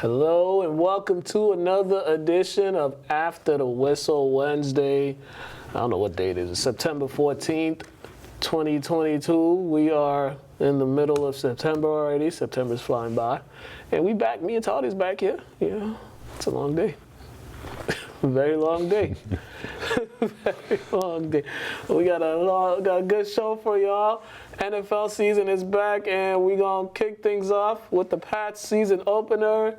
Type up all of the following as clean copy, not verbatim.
Hello and welcome to another edition of After the Whistle Wednesday. I don't know what date it is. September 14th, 2022. We are in the middle of September already. September's flying by. And we back. Me and Todd is back here. Yeah, it's a long day. Very long day. Very long day. We got a good show for y'all. NFL season is back, and we're going to kick things off with the Pats season opener.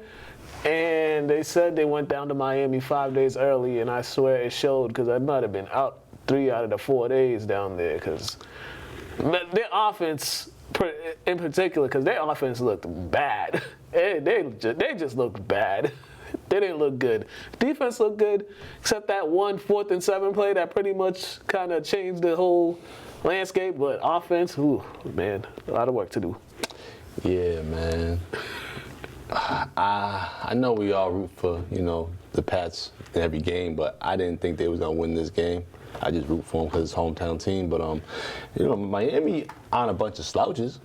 And they said they went down to Miami 5 days early, and I swear it showed because I might have been out 3 out of the 4 days down there because their offense, in particular, because their offense looked bad. They just looked bad. They didn't look good. Defense looked good, except that 1 4th and 7 play that pretty much kind of changed the whole landscape. But offense, ooh, man, a lot of work to do. Yeah, man. I know we all root for, the Pats in every game, but I didn't think they was going to win this game. I just root for them because it's hometown team. But, Miami on a bunch of slouches.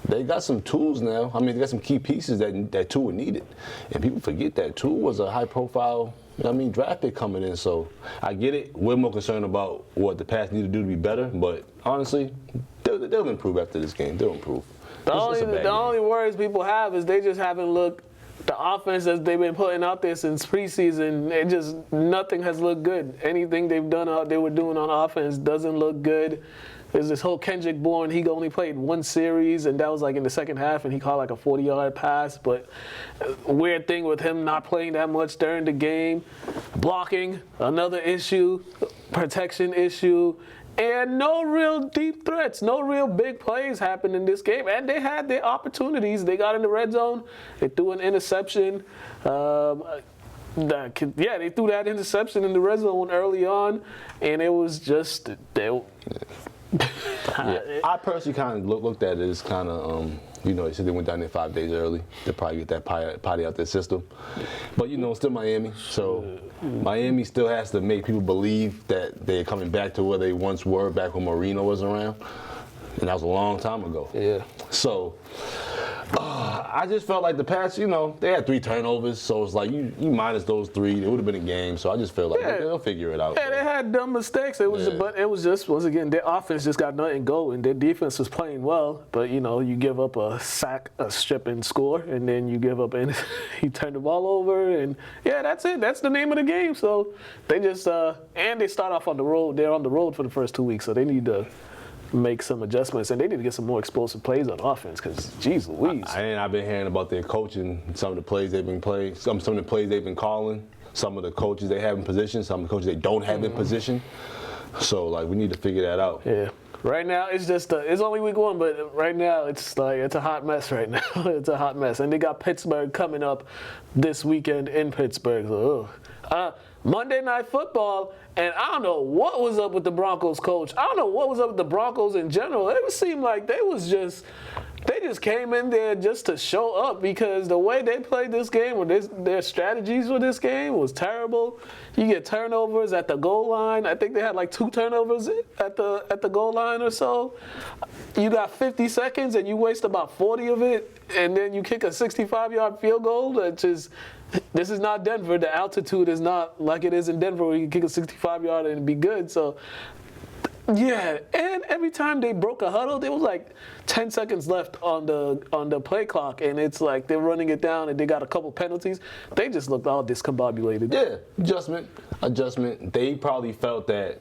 They got some tools now. I mean, they got some key pieces that Tua needed. And people forget that Tua was a high-profile, draft pick coming in. So I get it. We're more concerned about what the Pats need to do to be better. But honestly, they'll improve after this game. They'll improve. The only worries people have is they just haven't looked. The offense that they've been putting out there since preseason, nothing has looked good. Anything they were doing on offense doesn't look good. There's this whole Kendrick Bourne, he only played one series, and that was like in the second half, and he caught like a 40-yard pass. But weird thing with him not playing that much during the game. Blocking, another issue. Protection issue. And no real deep threats, no real big plays happened in this game. And they had their opportunities. They got in the red zone. They threw an interception. They threw that interception in the red zone early on, and it was just I personally kind of looked at it as kind of, they said they went down there 5 days early to probably get that potty out their system. But, it's still Miami. So Miami still has to make people believe that they're coming back to where they once were back when Marino was around. And that was a long time ago. Yeah. So I just felt like the Pats, they had 3 turnovers. So it's like you minus those 3, it would have been a game. So I just feel like they'll figure it out. Yeah, they had dumb mistakes. But it was just, once again, their offense just got nothing going. Their defense was playing well. But, you give up a sack, a strip, and score. And then you give up and you turn the ball over. And, that's it. That's the name of the game. So they just, and they start off on the road. They're on the road for the first 2 weeks. So they need to make some adjustments, and they need to get some more explosive plays on offense because, geez Louise. I've been hearing about their coaching, some of the plays they've been playing, some of the plays they've been calling, some of the coaches they have in position, some of the coaches they don't have in position. So, we need to figure that out. Yeah. Right now, it's just, it's only week 1, but right now, it's a hot mess right now. It's a hot mess. And they got Pittsburgh coming up this weekend in Pittsburgh. So, Monday Night Football, and I don't know what was up with the Broncos coach. I don't know what was up with the Broncos in general. It seemed like they just came in there just to show up because the way they played this game, or their strategies for this game was terrible. You get turnovers at the goal line. I think they had like 2 turnovers at the goal line or so. You got 50 seconds and you waste about 40 of it, and then you kick a 65-yard field goal, this is not Denver. The altitude is not like it is in Denver where you can kick a 65-yarder and be good. So, yeah, and every time they broke a huddle, there was like 10 seconds left on the play clock, and it's like they're running it down, and they got a couple penalties. They just looked all discombobulated. Yeah, adjustment. They probably felt that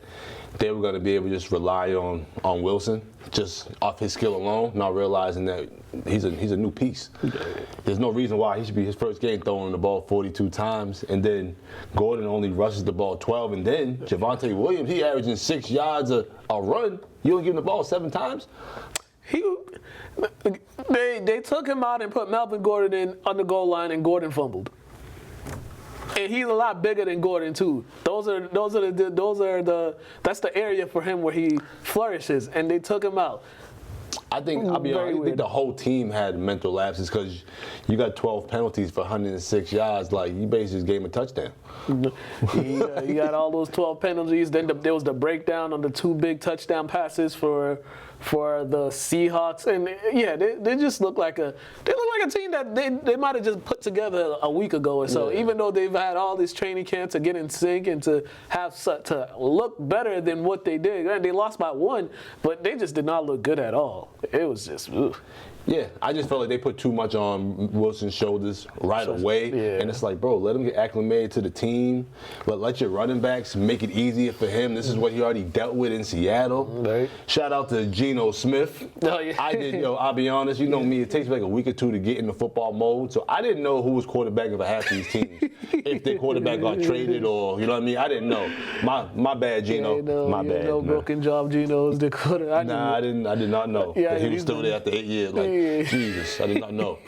they were going to be able to just rely on Wilson, just off his skill alone, not realizing that he's a new piece. There's no reason why he should be his first game throwing the ball 42 times, and then Gordon only rushes the ball 12, and then Javonte Williams, he averaging 6 yards a run. You only give him the ball 7 times? They took him out and put Melvin Gordon in on the goal line, and Gordon fumbled. And he's a lot bigger than Gordon too. That's the area for him where he flourishes, and they took him out. I think the whole team had mental lapses because you got 12 penalties for 106 yards. Like, you basically just gave him a touchdown. You got all those 12 penalties. Then there was the breakdown on the 2 big touchdown passes for the Seahawks, and yeah, they just look like a team that they might have just put together a week ago or so. Yeah. Even though they've had all this training camp to get in sync and to look better than what they did. They lost by 1, but they just did not look good at all. It was just. Ugh. Yeah, I just felt like they put too much on Wilson's shoulders right away. Yeah. And it's like, bro, let him get acclimated to the team. But let your running backs make it easier for him. This is what he already dealt with in Seattle. Right. Shout out to Geno Smith. Oh, yeah. I'll be honest, you know me, it takes me like a week or 2 to get in the football mode. So I didn't know who was quarterbacking for half these teams. If their quarterback got traded or, you know what I mean? I didn't know. My bad, Geno. My bad. No broken job, Geno's the quarter. I did not know. Yeah, that he was still there after 8 years. Like, Jesus, I did not know.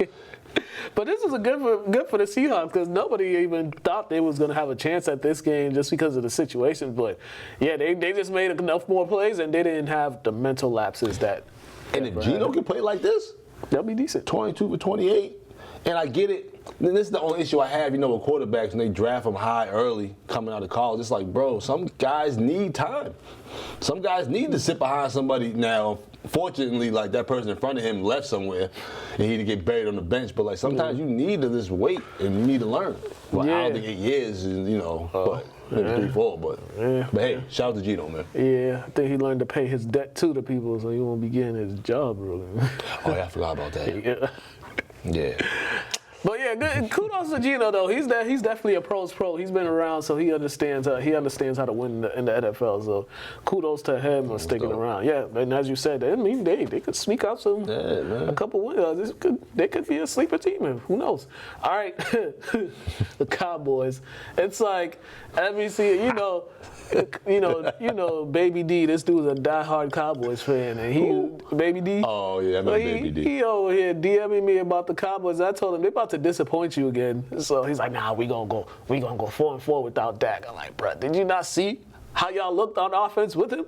But this is good for the Seahawks because nobody even thought they was going to have a chance at this game just because of the situation. But yeah, they just made enough more plays and they didn't have the mental lapses that. And if Geno can play like this, that'll be decent. 22 for 28, and I get it. Then this is the only issue I have, with quarterbacks when they draft them high early coming out of college. It's like, bro, some guys need time. Some guys need to sit behind somebody now. Fortunately, like that person in front of him left somewhere and he didn't get buried on the bench. But like sometimes you need to just wait and you need to learn. Well, I don't think 8 years is, but maybe 3, 4. But hey, shout out to Geno, man. Yeah, I think he learned to pay his debt too to people, so he won't be getting his job really. Oh yeah, I forgot about that. Yeah. But yeah, good. Kudos to Geno though. He's definitely a pro's pro. He's been around, so he understands how to win in the NFL. So kudos to him for sticking around. Yeah, and as you said, I mean they could sneak out a couple wins. They could be a sleeper team. Who knows? All right, the Cowboys. It's like every season, Baby D. This dude's a diehard Cowboys fan, and Baby D. Oh yeah, I know Baby D. He over here DMing me about the Cowboys. I told him they're about to disappoint you again. So he's like, nah, we gonna go 4-4 without Dak. I'm like, bruh, did you not see how y'all looked on offense with him?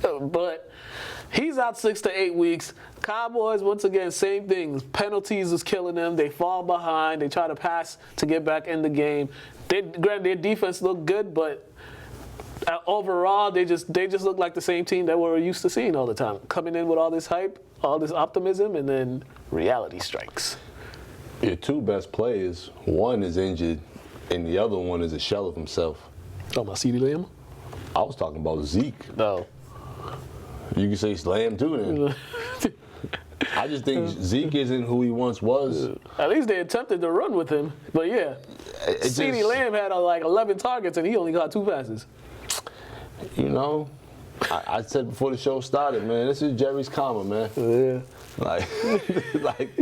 But he's out 6 to 8 weeks. Cowboys, once again, same thing. Penalties is killing them. They fall behind. They try to pass to get back in the game. Their defense looked good, but overall, they just look like the same team that we're used to seeing all the time. Coming in with all this hype, all this optimism, and then reality strikes. Your 2 best players, one is injured, and the other one is a shell of himself. Oh, my CeeDee Lamb? I was talking about Zeke. No. You can say Lamb too then. I just think Zeke isn't who he once was. At least they attempted to run with him. But yeah, CeeDee Lamb had like 11 targets and he only got 2 passes. I said before the show started, man, this is Jerry's karma, man. Yeah. Like,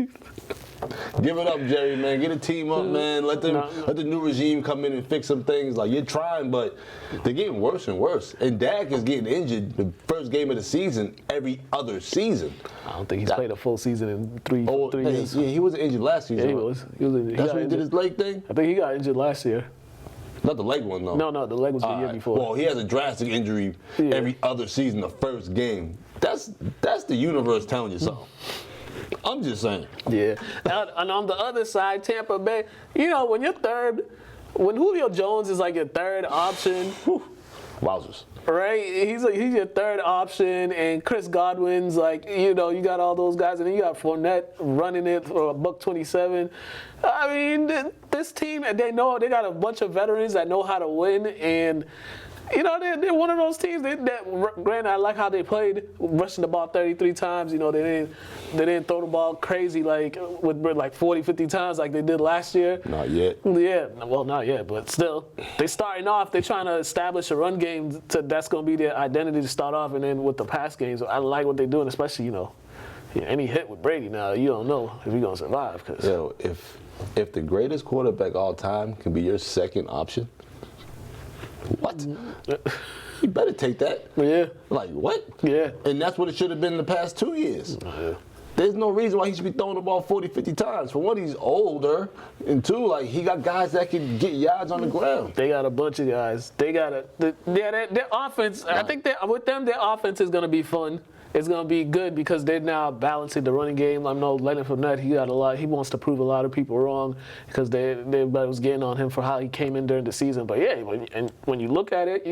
give it up, Jerry, man. Get a team up, man. Let the new regime come in and fix some things. Like, you're trying, but they're getting worse and worse. And Dak is getting injured the first game of the season every other season. I don't think he's played a full season in three years. Yeah, he was injured last season. Yeah, he was. That's when he did his leg thing? I think he got injured last year. Not the leg one, though. No, the leg was the year before. Well, he has a drastic injury every other season, the first game. That's the universe telling you something. I'm just saying. Yeah. And on the other side, Tampa Bay, when Julio Jones is like your third option, wowzers. Right? He's your third option, and Chris Godwin's like, you got all those guys, and then you got Fournette running it for $127. I mean, this team, they got a bunch of veterans that know how to win, and they're one of those teams granted, I like how they played, rushing the ball 33 times. They didn't throw the ball crazy with 40, 50 times like they did last year. Not yet. Yeah, well, not yet, but still. They're starting off, they're trying to establish a run game that's going to be their identity to start off, and then with the pass games, I like what they're doing, especially, any hit with Brady now, you don't know if you're going to survive. If the greatest quarterback all time can be your second option, what? You better take that. Yeah. Like, what? Yeah. And that's what it should have been in the past 2 years. Yeah. There's no reason why he should be throwing the ball 40, 50 times. For one, he's older. And two, he got guys that can get yards on the ground. They got a bunch of guys. They got their offense. I think with them, their offense is going to be fun. it's going to be good because they're now balancing the running game. I know Leonard Fournette, he wants to prove a lot of people wrong because everybody was getting on him for how he came in during the season. But yeah, when you look at it,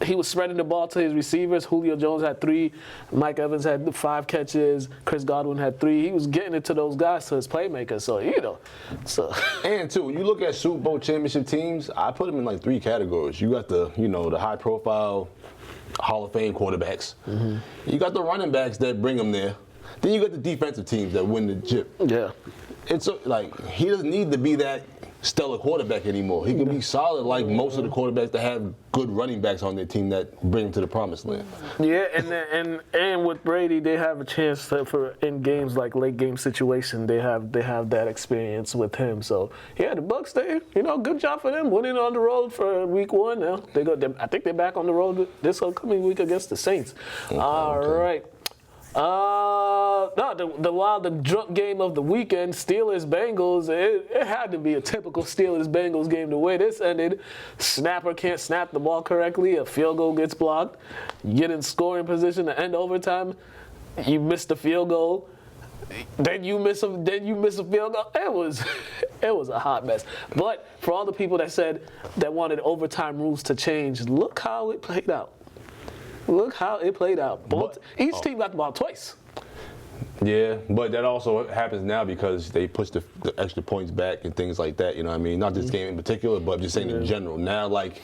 he was spreading the ball to his receivers. Julio Jones had 3. Mike Evans had 5 catches. Chris Godwin had 3. He was getting it to those guys, to his playmakers. So, And too, when you look at Super Bowl championship teams, I put them in like 3 categories. You got the high profile Hall of Fame quarterbacks. Mm-hmm. You got the running backs that bring them there. Then you got the defensive teams that win the chip. Yeah. It's like he doesn't need to be that stellar quarterback anymore. He can be solid like most of the quarterbacks that have good running backs on their team that bring them to the promised land. Yeah, and with Brady, they have a chance for in games like late game situation. They have that experience with him. So yeah, the Bucs, good job for them winning on the road for week 1. Now I think they're back on the road this upcoming week against the Saints. Okay. All right. The drunk game of the weekend, Steelers-Bengals, it had to be a typical Steelers-Bengals game the way this ended. Snapper can't snap the ball correctly, a field goal gets blocked, you get in scoring position to end overtime, you miss the field goal, then you miss a field goal. It was a hot mess. But for all the people that wanted overtime rules to change, look how it played out. Look how it played out. Each team got the ball twice. Yeah, but that also happens now because they push the extra points back and things like that. You know what I mean? Not this game in particular, but just saying in general. Now, like,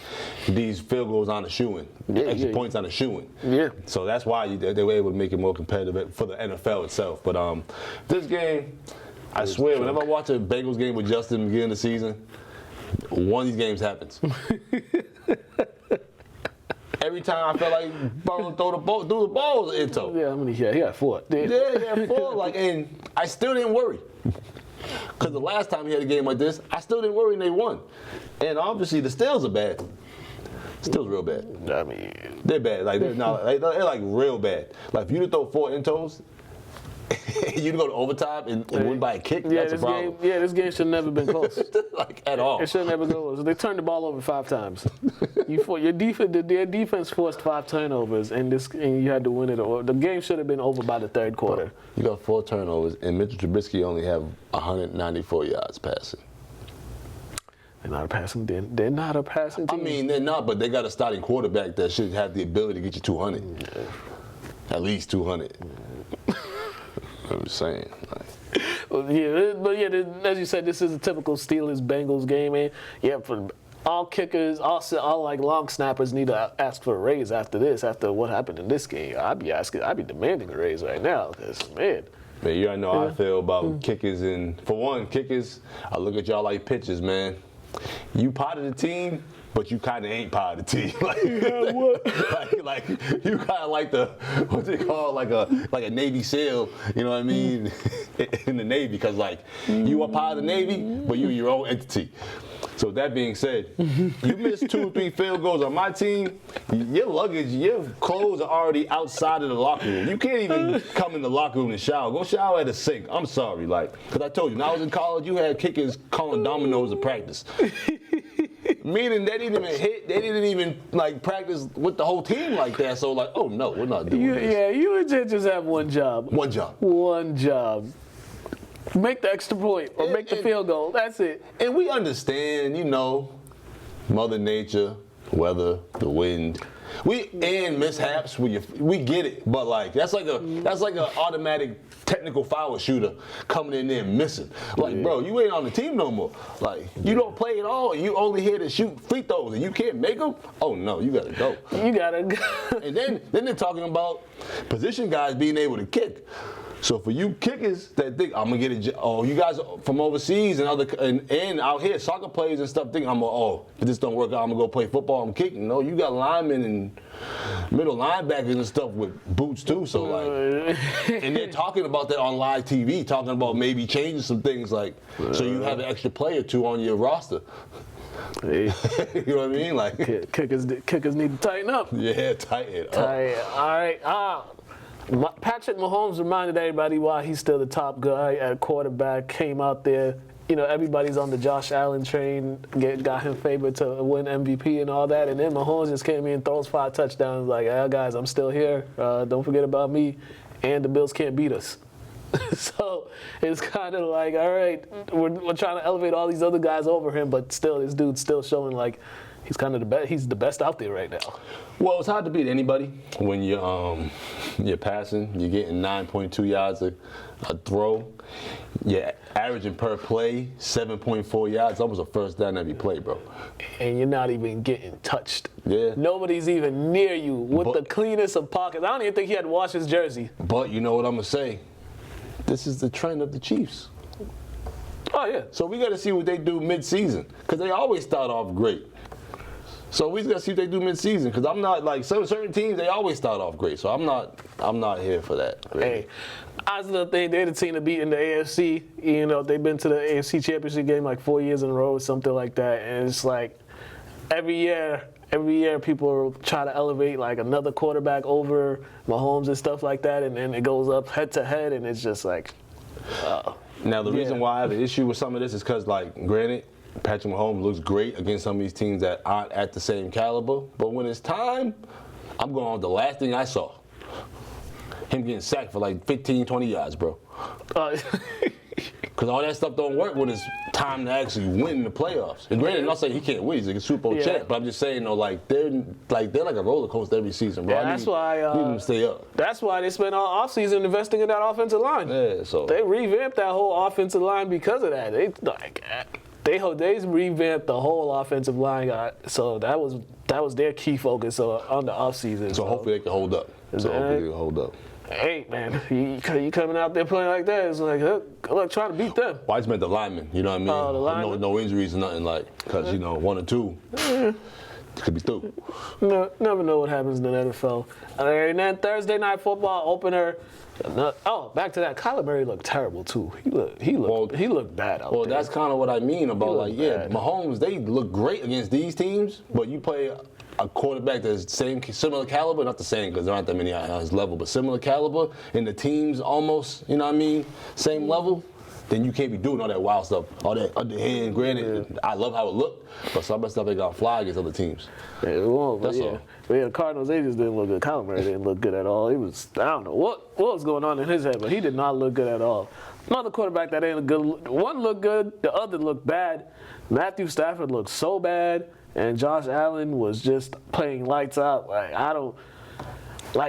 these field goals on a shoe-in. Extra points on a shoe-in. Yeah. So that's why they were able to make it more competitive for the NFL itself. But this game, I swear, whenever I watch a Bengals game with Justin at the beginning of the season, one of these games happens. Every time I felt like Burrow threw the balls into. Yeah, how many he had 4. Yeah, he had 4. And I still didn't worry. Because the last time he had a game like this, I still didn't worry and they won. And obviously the Steelers are bad. Steelers real bad. I mean, they're bad. Like they're like real bad. Like if you to throw 4 intos, you go to overtime and win by a kick. That's a problem. This game should have never been close. Like at all. It should have never been close. They turned the ball over 5 times. Their defense forced 5 turnovers, and you had to win it. Or the game should have been over by the 3rd quarter. You got 4 turnovers, and Mitchell Trubisky only have 194 yards passing. They're not a passing team. They're not a passing team. I mean, they're not, but they got a starting quarterback that should have the ability to get you 200. Yeah. At least 200. I'm just saying. As you said, this is a typical Steelers-Bengals game, man. Yeah, for all kickers, all like long snappers need to ask for a raise after this. After what happened in this game, I'd be demanding a raise right now. Cause man, you already know how I feel about kickers. And for one, kickers, I look at y'all like pitchers, man. You part of the team, but you kind of ain't part of the team. like you kind of like the what's they call like a Navy SEAL. You know what I mean? In the Navy, because like you are part of the Navy, but you're your own entity. So that being said, you miss 2 or 3 field goals on my team, your luggage, your clothes are already outside of the locker room. You can't even come in the locker room and shower. Go shower at a sink. I'm sorry, because I told you, when I was in college, you had kickers calling dominoes to practice. Meaning they didn't even hit, they didn't even practice with the whole team like that. So oh no, we're not doing this. Yeah, you legit just have one job. One job. Make the extra point or make the field goal. That's it. And we understand, Mother Nature, weather, the wind. And mishaps. We get it, but that's like an automatic technical foul shooter coming in there and missing. Bro, you ain't on the team no more. You don't play at all. You only here to shoot free throws and you can't make them. Oh no, you gotta go. You gotta go. And then they're talking about position guys being able to kick. So for you kickers that think I'm gonna get it, you guys from overseas and and out here soccer players and stuff think if this don't work out, I'm gonna go play football. I'm kicking. No, you got linemen and middle linebackers and stuff with boots too. So and they're talking about that on live TV, talking about maybe changing some things so you have an extra player or 2 on your roster. Hey. You know what I mean? Kickers need to tighten up. Yeah, tighten up. All right. Patrick Mahomes reminded everybody why he's still the top guy at quarterback. Came out there everybody's on the Josh Allen train, got him favored to win MVP and all that, and then Mahomes just came in and throws 5 touchdowns. Like, guys, I'm still here. Don't forget about me, and the Bills can't beat us. So it's kind of like, all right, we're trying to elevate all these other guys over him, but still, this dude's still showing like he's kind of the best. He's the best out there right now. Well, it's hard to beat anybody when you're passing. You're getting 9.2 yards a throw. You're averaging per play 7.4 yards. Almost a first down every play, bro. And you're not even getting touched. Yeah. Nobody's even near you with the cleanest of pockets. I don't even think he had to wash his jersey. But you know what I'm gonna say? This is the trend of the Chiefs. Oh yeah. So we got to see what they do mid-season, because they always start off great. So we got to see what they do mid-season, because I'm not like certain teams. They always start off great. So I'm not here for that. Really. Hey, I still think they're the team to beat in the AFC. They've been to the AFC Championship game like 4 years in a row or something like that, and it's like every year people try to elevate like another quarterback over Mahomes and stuff like that, and then it goes up head to head, and it's just like. Now the reason why I have an issue with some of this is because, like, granted, Patrick Mahomes looks great against some of these teams that aren't at the same caliber, but when it's time, I'm going on the last thing I saw. Him getting sacked for like 15, 20 yards, bro. Because all that stuff don't work when it's time to actually win the playoffs. And granted, I'm not saying he can't win; he's like a Super Bowl champ. But I'm just saying, like they're like a roller coaster every season, bro. Yeah, that's why need them to stay up. That's why they spent all offseason investing in that offensive line. Yeah, so they revamped that whole offensive line because of that. They revamped the whole offensive line, so that was their key focus on the offseason. So hopefully they can hold up. Hey, man, you coming out there playing like that, it's like, look, trying to beat them. Well, I just meant the linemen, you know what I mean? Oh, the linemen? No injuries or nothing, like, because, 1 or 2 could be through. No, never know what happens in the NFL. And then Thursday night football opener. Back to that. Kyler Murray looked terrible too. He looked bad out there. Well, that's kind of what I mean about bad. Mahomes. They look great against these teams, but you play a quarterback that's similar caliber, not the same because there aren't that many on his level, but similar caliber, and the team's almost, same level, then you can't be doing all that wild stuff, all that underhand. Granted, I love how it looked, but some of the stuff they got fly against other teams. Yeah, it won't, that's all. But the Cardinals, they just didn't look good. Kyler Murray didn't look good at all. I don't know what was going on in his head, but he did not look good at all. Another quarterback that ain't good. One looked good, the other looked bad. Matthew Stafford looked so bad. And Josh Allen was just playing lights out.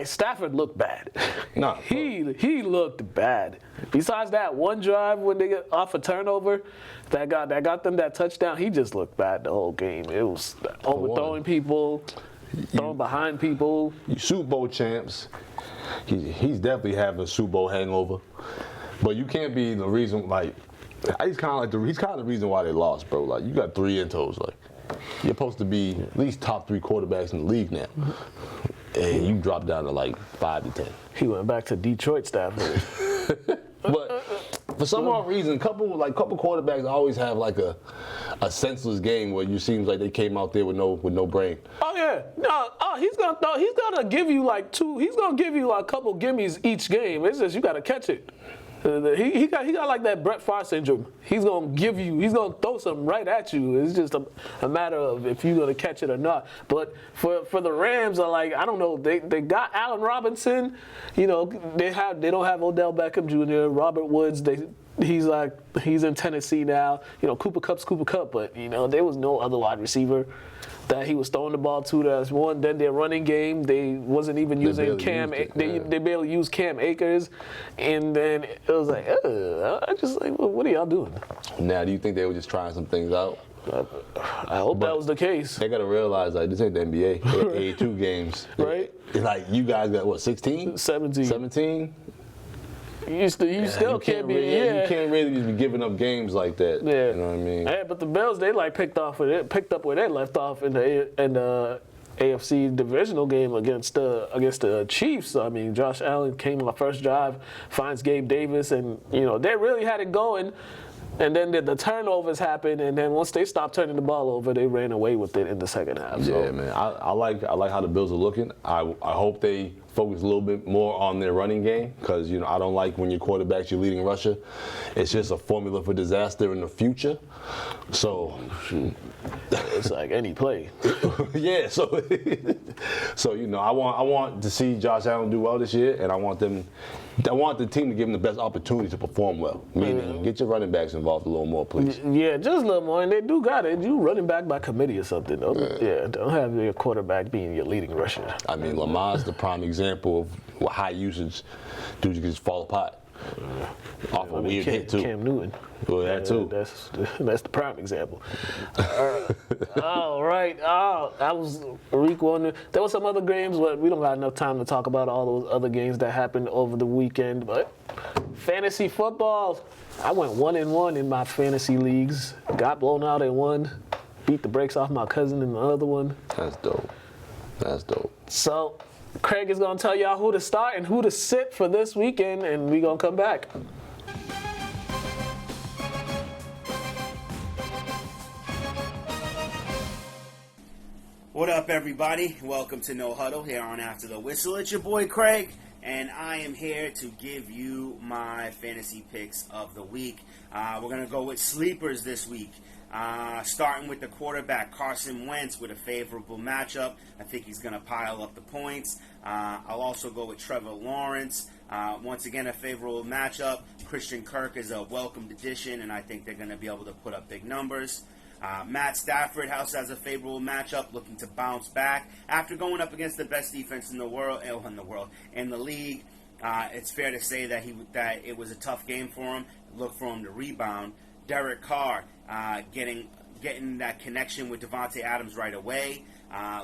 Stafford looked bad. No, he looked bad. Besides that one drive when they got off a turnover, that got them that touchdown. He just looked bad the whole game. It was overthrowing people, throwing behind people. You Super Bowl champs. He's definitely having a Super Bowl hangover. But you can't be the reason. He's kind of the reason why they lost, bro. Like, you got 3 intos, you're supposed to be at least top 3 quarterbacks in the league now, and you dropped down to 5 to 10. He went back to Detroit Stafford. But for some odd reason, couple quarterbacks always have a senseless game where you seems like they came out there with no brain. Oh yeah, no. Oh, he's gonna give you He's gonna give you a couple gimmies each game. It's just you gotta catch it. He got like that Brett Favre syndrome. He's gonna throw something right at you. It's just a matter of if you're gonna catch it or not. But for the Rams, I don't know. They got Allen Robinson. They don't have Odell Beckham Jr. Robert Woods. He's in Tennessee now. Cooper Kupp's Cooper Kupp, but there was no other wide receiver that he was throwing the ball to. That's one. Then their running game, they wasn't even using Cam. They barely used Cam Akers, and then it was like, I just what are y'all doing? Now, do you think they were just trying some things out? I hope that was the case. They got to realize this ain't the NBA. They got 82 games, right? It's you guys got what, 16? 17. 17. You still can't be. You can't really just be giving up games like that. Yeah. You know what I mean? Yeah, but the Bills, they picked up where they left off in the AFC divisional game against the Chiefs. I mean, Josh Allen came on the first drive, finds Gabe Davis, and they really had it going. And then the turnovers happened, and then once they stopped turning the ball over, they ran away with it in the second half. Yeah, man. I like how the Bills are looking. I hope they focus a little bit more on their running game because, I don't like when your quarterback's your leading rusher. It's just a formula for disaster in the future. So, It's like any play. yeah, so I want to see Josh Allen do well this year, and I want the team to give him the best opportunity to perform well. Meaning, get your running backs involved a little more, please. Yeah, just a little more, and they do got it. You running back by committee or something. Don't have your quarterback being your leading rusher. I mean, Lamar's the prime example of high usage dudes can just fall apart. Off a weird hit too. Cam Newton. Well, that too. That's the prime example. All right. That was week one. There were some other games, but we don't got enough time to talk about all those other games that happened over the weekend. But fantasy football, I went 1-1 in my fantasy leagues. Got blown out in one. Beat the brakes off my cousin in the other one. That's dope. So Craig is going to tell y'all who to start and who to sit for this weekend, and we're going to come back. What up, everybody? Welcome to No Huddle here on After the Whistle. It's your boy Craig, and I am here to give you my fantasy picks of the week. We're going to go with sleepers this week. Starting with the quarterback, Carson Wentz, with a favorable matchup. I think he's going to pile up the points. I'll also go with Trevor Lawrence. Once again, a favorable matchup. Christian Kirk is a welcomed addition, and I think they're going to be able to put up big numbers. Matt Stafford also has a favorable matchup, looking to bounce back after going up against the best defense in the league. It's fair to say that it was a tough game for him. Look for him to rebound. Derek Carr, getting that connection with Devontae Adams right away.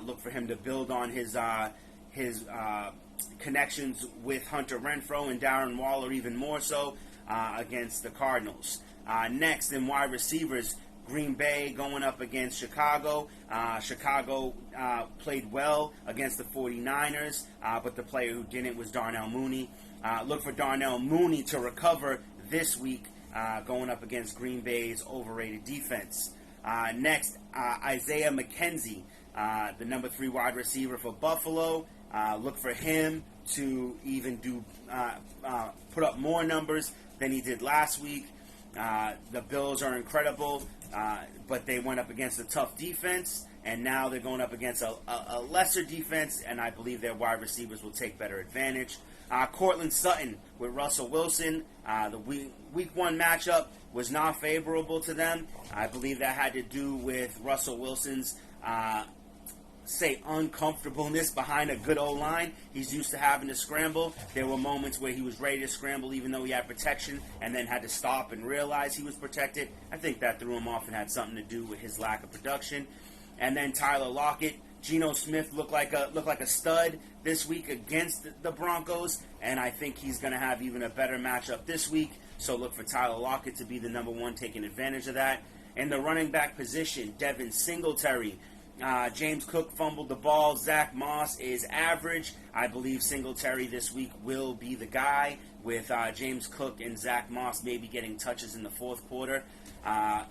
Look for him to build on his connections with Hunter Renfrow and Darren Waller even more so against the Cardinals. Next, in wide receivers, Green Bay going up against Chicago. Chicago played well against the 49ers, but the player who didn't was Darnell Mooney. Look for Darnell Mooney to recover this week going up against Green Bay's overrated defense. Next, Isaiah Mckenzie, the number 3 wide receiver for Buffalo. Look for him to even put up more numbers than he did last week. The Bills are incredible, but they went up against a tough defense, and now they're going up against a lesser defense, and I believe their wide receivers will take better advantage. Cortland Sutton with Russell Wilson, the week 1 matchup was not favorable to them. I believe that had to do with Russell Wilson's uncomfortableness behind a good O-line. He's used to having to scramble. There were moments where he was ready to scramble even though he had protection and then had to stop and realize he was protected. I think that threw him off and had something to do with his lack of production. And then Tyler Lockett. Geno Smith looked like a stud this week against the Broncos, and I think he's going to have even a better matchup this week. So look for Tyler Lockett to be the number 1, taking advantage of that. In the running back position, Devin Singletary. James Cook fumbled the ball. Zach Moss is average. I believe Singletary this week will be the guy, with James Cook and Zach Moss maybe getting touches in the fourth quarter.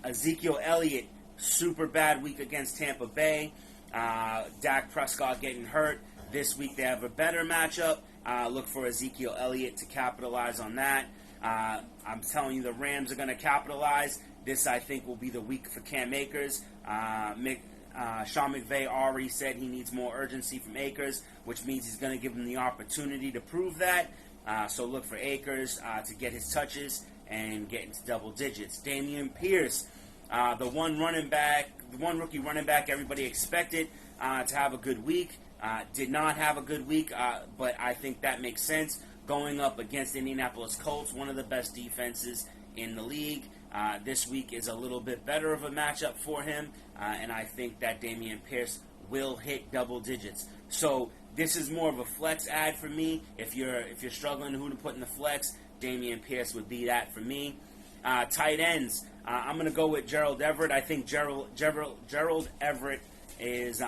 Ezekiel Elliott, super bad week against Tampa Bay. Dak Prescott getting hurt. This week they have a better matchup. Look for Ezekiel Elliott to capitalize on that. I'm telling you, the Rams are going to capitalize. This, I think, will be the week for Cam Akers. Sean McVay already said he needs more urgency from Akers, which means he's going to give him the opportunity to prove that. So look for Akers to get his touches and get into double digits. Damien Pierce, the one rookie running back everybody expected to have a good week, did not have a good week, but I think that makes sense. Going up against Indianapolis Colts, one of the best defenses in the league. This week is a little bit better of a matchup for him, and I think that Damien Pierce will hit double digits. So this is more of a flex ad for me. If you're struggling who to put in the flex, Damien Pierce would be that for me. Tight ends, I'm going to go with Gerald Everett. I think Gerald Everett is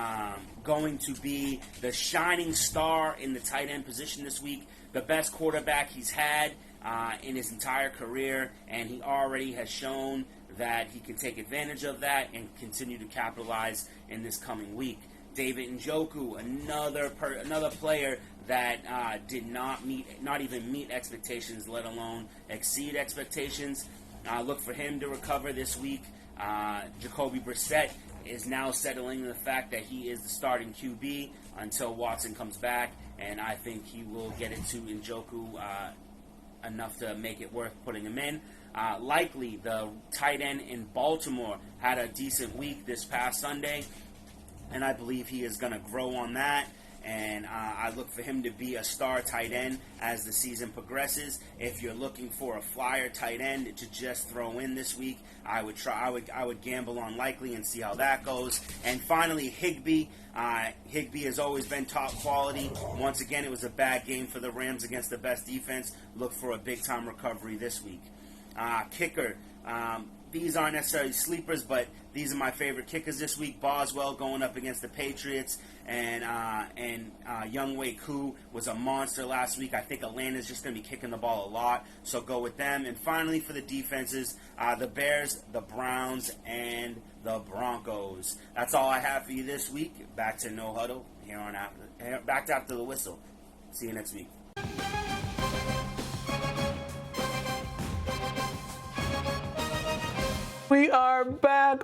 going to be the shining star in the tight end position this week. The best quarterback he's had in his entire career, and he already has shown that he can take advantage of that and continue to capitalize in this coming week. David Njoku, another player that did not even meet expectations, let alone exceed expectations. Look for him to recover this week. Jacoby Brissette is now settling in the fact that he is the starting QB until Watson comes back, and I think he will get it to Njoku enough to make it worth putting him in. Likely, the tight end in Baltimore had a decent week this past Sunday, and I believe he is going to grow on that. And I look for him to be a star tight end as the season progresses. If you're looking for a flyer tight end to just throw in this week, I would gamble on Likely and see how that goes. And finally, Higbee. Higbee has always been top quality. Once again, it was a bad game for the Rams against the best defense. Look for a big-time recovery this week. Kicker. These aren't necessarily sleepers, but these are my favorite kickers this week. Boswell going up against the Patriots, and Younghoe Koo was a monster last week. I think Atlanta's just going to be kicking the ball a lot, so go with them. And finally, for the defenses, the Bears, the Browns, and the Broncos. That's all I have for you this week. Back to No Huddle here on back to After the Whistle. See you next week. We are back.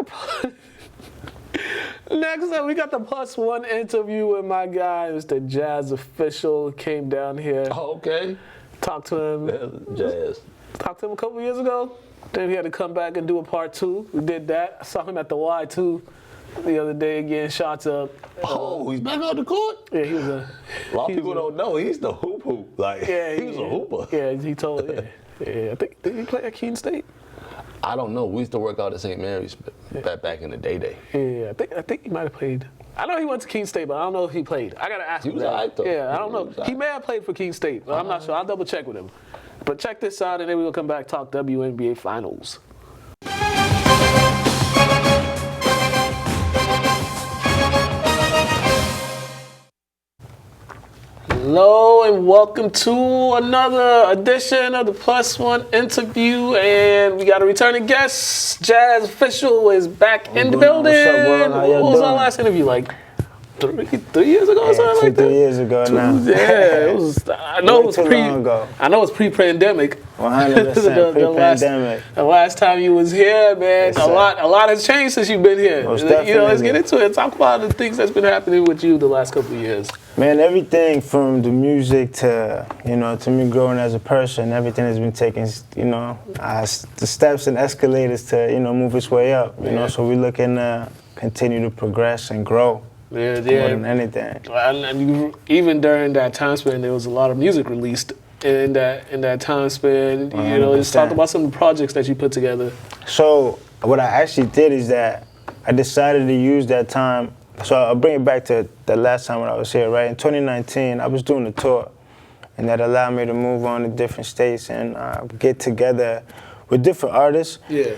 Next up, we got the +1 interview with my guy, Mr. Jasz Official. Came down here. Oh, okay. Talked to him. Jasz. Talked to him a couple years ago. Then he had to come back and do a part 2. We did that. I saw him at the Y2 the other day again. Shots up. Oh, he's back on the court? Yeah, he was a lot of people don't know. He's the hoop. Like, yeah, he was a hooper. Yeah, he told me. Yeah, I think, did he play at Keene State? I don't know. We used to work out at St. Mary's back in the day. Yeah, I think he might have played. I know he went to Keene State, but I don't know if he played. I got to ask him. He was all right, though. Yeah, I don't know. He may have played for Keene State, but I'm not sure. I'll double check with him. But check this out, and then we'll come back talk WNBA Finals. Hello and welcome to another edition of the +1 interview, and we got a returning guest. Jasz Official is back in the building. What's up, world? How y'all What was doing? our last interview, like 3 years ago or something like that? 3 years ago now. Yeah, it was. I know it was Way too long ago. I know it's pre-pandemic. 100% pre-pandemic. The last time you was here, man, Yes, a lot has changed since you've been here. Most Let's definitely. get into it. Talk about the things that's been happening with you the last couple of years. Man, everything from the music to, to me growing as a person, everything has been taking, the steps and escalators to, move its way up, you know, so we're looking to continue to progress and grow. Yeah. More than anything. And even during that time span, there was a lot of music released in that time span. You know, just talk about some of the projects that you put together. So what I actually did is that I decided to use that time. So I'll bring it back to the last time when I was here, right? In 2019, I was doing a tour, and that allowed me to move on to different states and get together with different artists. Yeah.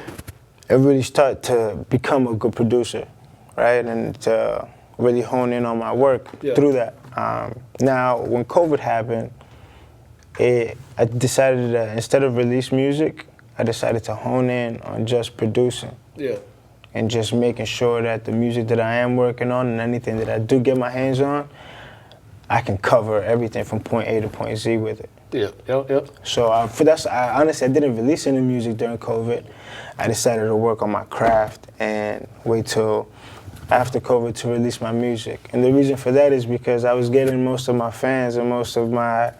And really start to become a good producer, right? And to really hone in on my work through that. Now, when COVID happened, I decided that instead of release music, I decided to hone in on just producing. Yeah. And just making sure that the music that I am working on and anything that I do get my hands on, I can cover everything from point A to point Z with it. Yep. So honestly, I didn't release any music during COVID. I decided to work on my craft and wait till after COVID to release my music. And the reason for that is because I was getting most of my fans and most of my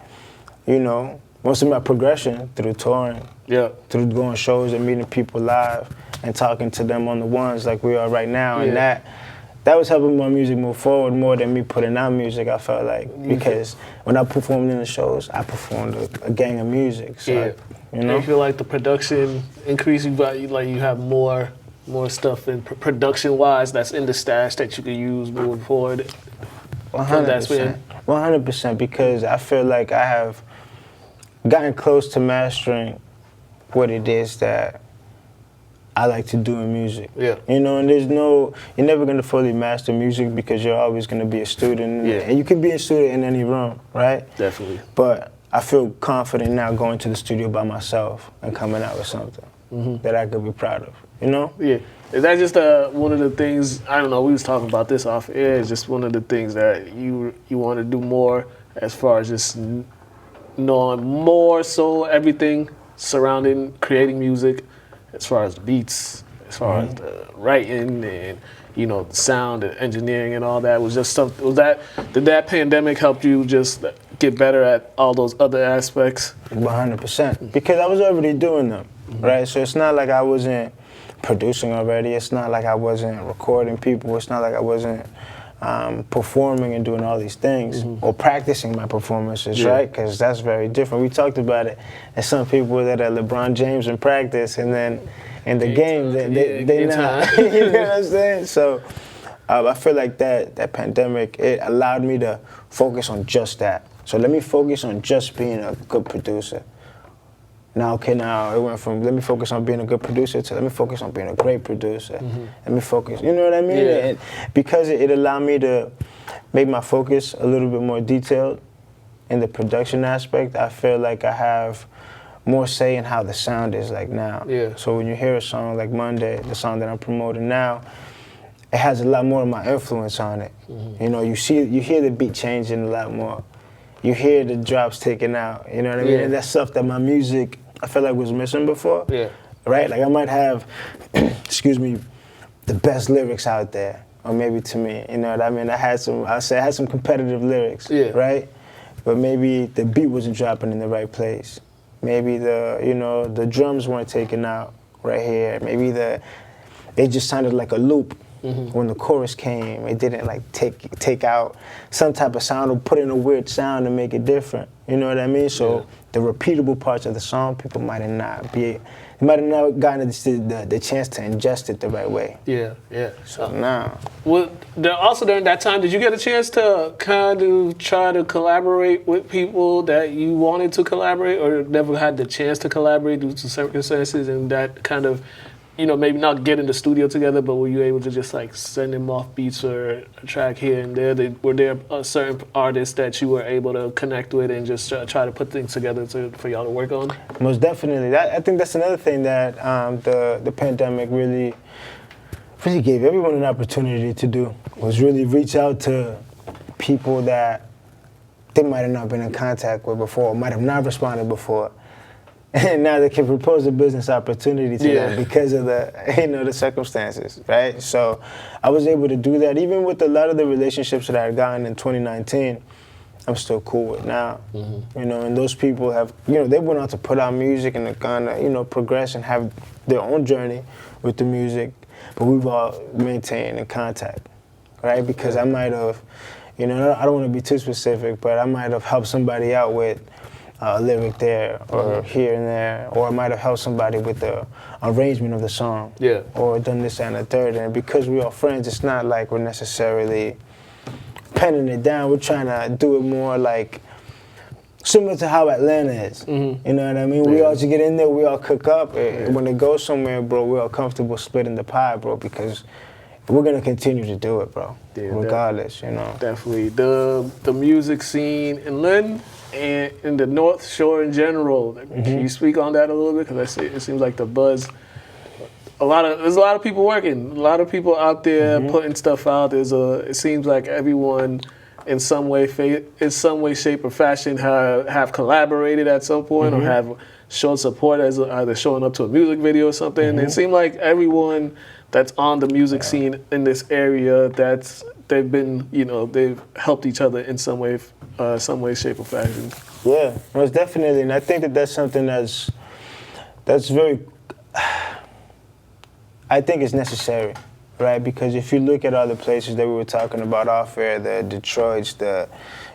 progression through touring. Yeah. Through going shows and meeting people live and talking to them on the ones like we are right now. And that was helping my music move forward more than me putting out music, I felt like. Because when I performed in the shows, I performed a gang of music. So, And you feel like the production increased, you have more stuff in production-wise that's in the stash that you can use moving forward? 100%. 100%, because I feel like I have gotten close to mastering what it is that I like to do in music. Yeah. And you're never going to fully master music because you're always going to be a student. Yeah. And you can be a student in any room, right? Definitely. But I feel confident now going to the studio by myself and coming out with something that I could be proud of. you know? Yeah. Is that just one of the things, I don't know, we was talking about this off air, is just one of the things that you want to do more as far as just knowing more so everything surrounding creating music, as far as the beats, as far as the writing and, you know, the sound and engineering and all that? Did that pandemic help you just get better at all those other aspects? 100%. Because I was already doing them, right? So it's not like I wasn't producing already. It's not like I wasn't recording people. It's not like I wasn't performing and doing all these things or practicing my performances, right? Because that's very different. We talked about it. There's some people that are LeBron James in practice, and then in the game, they not. You know what I'm saying? So I feel like that pandemic, it allowed me to focus on just that. So let me focus on just being a good producer. Now it went from let me focus on being a good producer to let me focus on being a great producer. Let me focus, you know what I mean? Yeah. And because it allowed me to make my focus a little bit more detailed in the production aspect, I feel like I have more say in how the sound is like now. Yeah. So when you hear a song like Monday, the song that I'm promoting now, it has a lot more of my influence on it. You know, you hear the beat changing a lot more. You hear the drops taken out, you know what I mean? Yeah. And that's stuff that my music, I feel like, was missing before. Yeah. Right? Like I might have, excuse me, the best lyrics out there, or maybe to me, you know what I mean? I had some competitive lyrics, right? But maybe the beat wasn't dropping in the right place. Maybe the drums weren't taken out right here. Maybe it just sounded like a loop. When the chorus came, it didn't like take out some type of sound or put in a weird sound to make it different. You know what I mean? So the repeatable parts of the song, people might have not gotten the chance to ingest it the right way. Yeah. So now. Well, also during that time, did you get a chance to kind of try to collaborate with people that you wanted to collaborate, or never had the chance to collaborate due to circumstances, and that kind of, you know, maybe not get in the studio together, but were you able to just like send them off beats or a track here and there? Were there certain artists that you were able to connect with and just try to put things together for y'all to work on? Most definitely. I think that's another thing that the pandemic really gave everyone an opportunity to do, was really reach out to people that they might have not been in contact with before, might have not responded before. And now they can propose a business opportunity to them because of the circumstances, right? So I was able to do that. Even with a lot of the relationships that I had gotten in 2019, I'm still cool with now. You know, and those people have, you know, they went on to put out music and kind of, you know, progress and have their own journey with the music, but we've all maintained in contact, right? Because I might have, you know, I don't want to be too specific, but I might have helped somebody out with a lyric there or here and there, or I might have helped somebody with the arrangement of the song, or done this and a third. And because we're all friends, it's not like we're necessarily penning it down. We're trying to do it more like similar to how Atlanta is. You know what I mean? We all just get in there, we all cook up. When it goes somewhere, bro, we're all comfortable splitting the pie, bro, because we're gonna continue to do it, bro, regardless, you know. Definitely. The music scene in Lynn and in the North Shore in general, can you speak on that a little bit? Because it seems like the buzz, there's a lot of people working, a lot of people out there putting stuff out. It seems like everyone in some way, shape, or fashion have collaborated at some point or have shown support as either showing up to a music video or something. It seemed like everyone that's on the music scene in this area, they've been, you know, they've helped each other in some way, shape, or fashion. Yeah, most definitely, and I think that's something that's very, I think it's necessary, right? Because if you look at all the places that we were talking about off air, the Detroits, the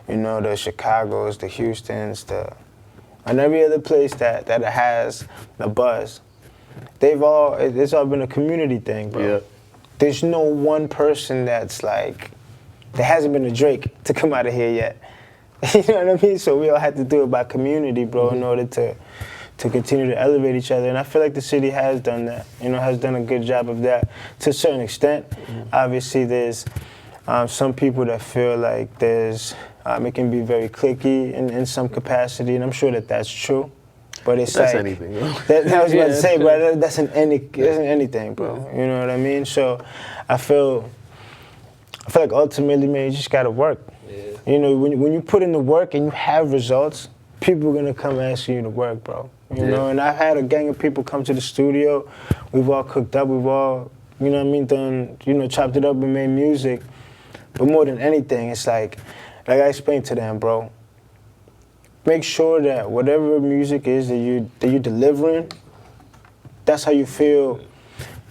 Chicagos, the Houstons, and every other place that has the buzz, it's all been a community thing, bro. Yeah. There's no one person that's like, there hasn't been a Drake to come out of here yet. You know what I mean? So we all had to do it by community, bro, in order to continue to elevate each other. And I feel like the city has done that, you know, has done a good job of that to a certain extent. Obviously, there's some people that feel like it can be very cliquey in some capacity, and I'm sure that that's true. But it's That's like anything, bro. that was about to say, Yeah. bro. That's anything, bro. You know what I mean? So I feel like ultimately, man, you just gotta work. Yeah. You know, when you put in the work and you have results, people are gonna come asking you to work, bro. You know, and I've had a gang of people come to the studio. We've all cooked up. We've all, you know what I mean, done, you know, chopped it up and made music. But more than anything, it's like I explained to them, bro. Make sure that whatever music is that you're delivering, that's how you feel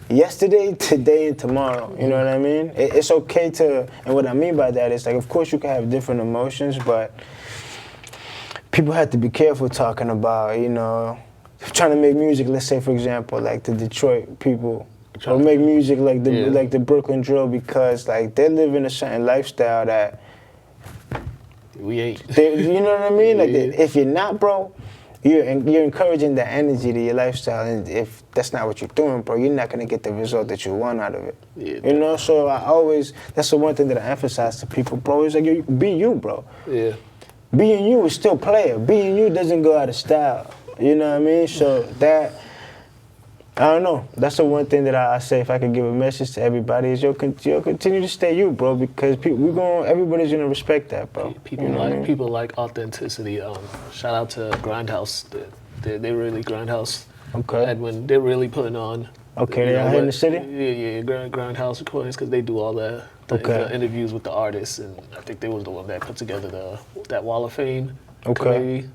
yesterday, today, and tomorrow. You know what I mean? It's okay to, and what I mean by that is, like, of course you can have different emotions, but people have to be careful talking about, you know, trying to make music, let's say, for example, like the Detroit people, or make music like the Brooklyn drill, because, like, they're living a certain lifestyle that We ain't. you know what I mean? Like, if you're not, bro, you're encouraging that energy to your lifestyle, and if that's not what you're doing, bro, you're not gonna get the result that you want out of it. Yeah, you know, so that's the one thing that I emphasize to people, bro. Is like, be you, bro. Yeah. Being you is still player. Being you doesn't go out of style. You know what I mean? So that, I don't know. That's the one thing that I say, if I could give a message to everybody, is you'll continue to stay you, bro, because everybody's gonna respect that, bro. People you know what I like mean? people like authenticity. Shout out to Grindhouse. They really Grindhouse. Okay. Edwin, they're really putting on. Okay, you they know, out here in the what- city? Yeah, Grindhouse recordings, because they do all the interviews with the artists, and I think they was the one that put together that Wall of Fame. Okay. committee.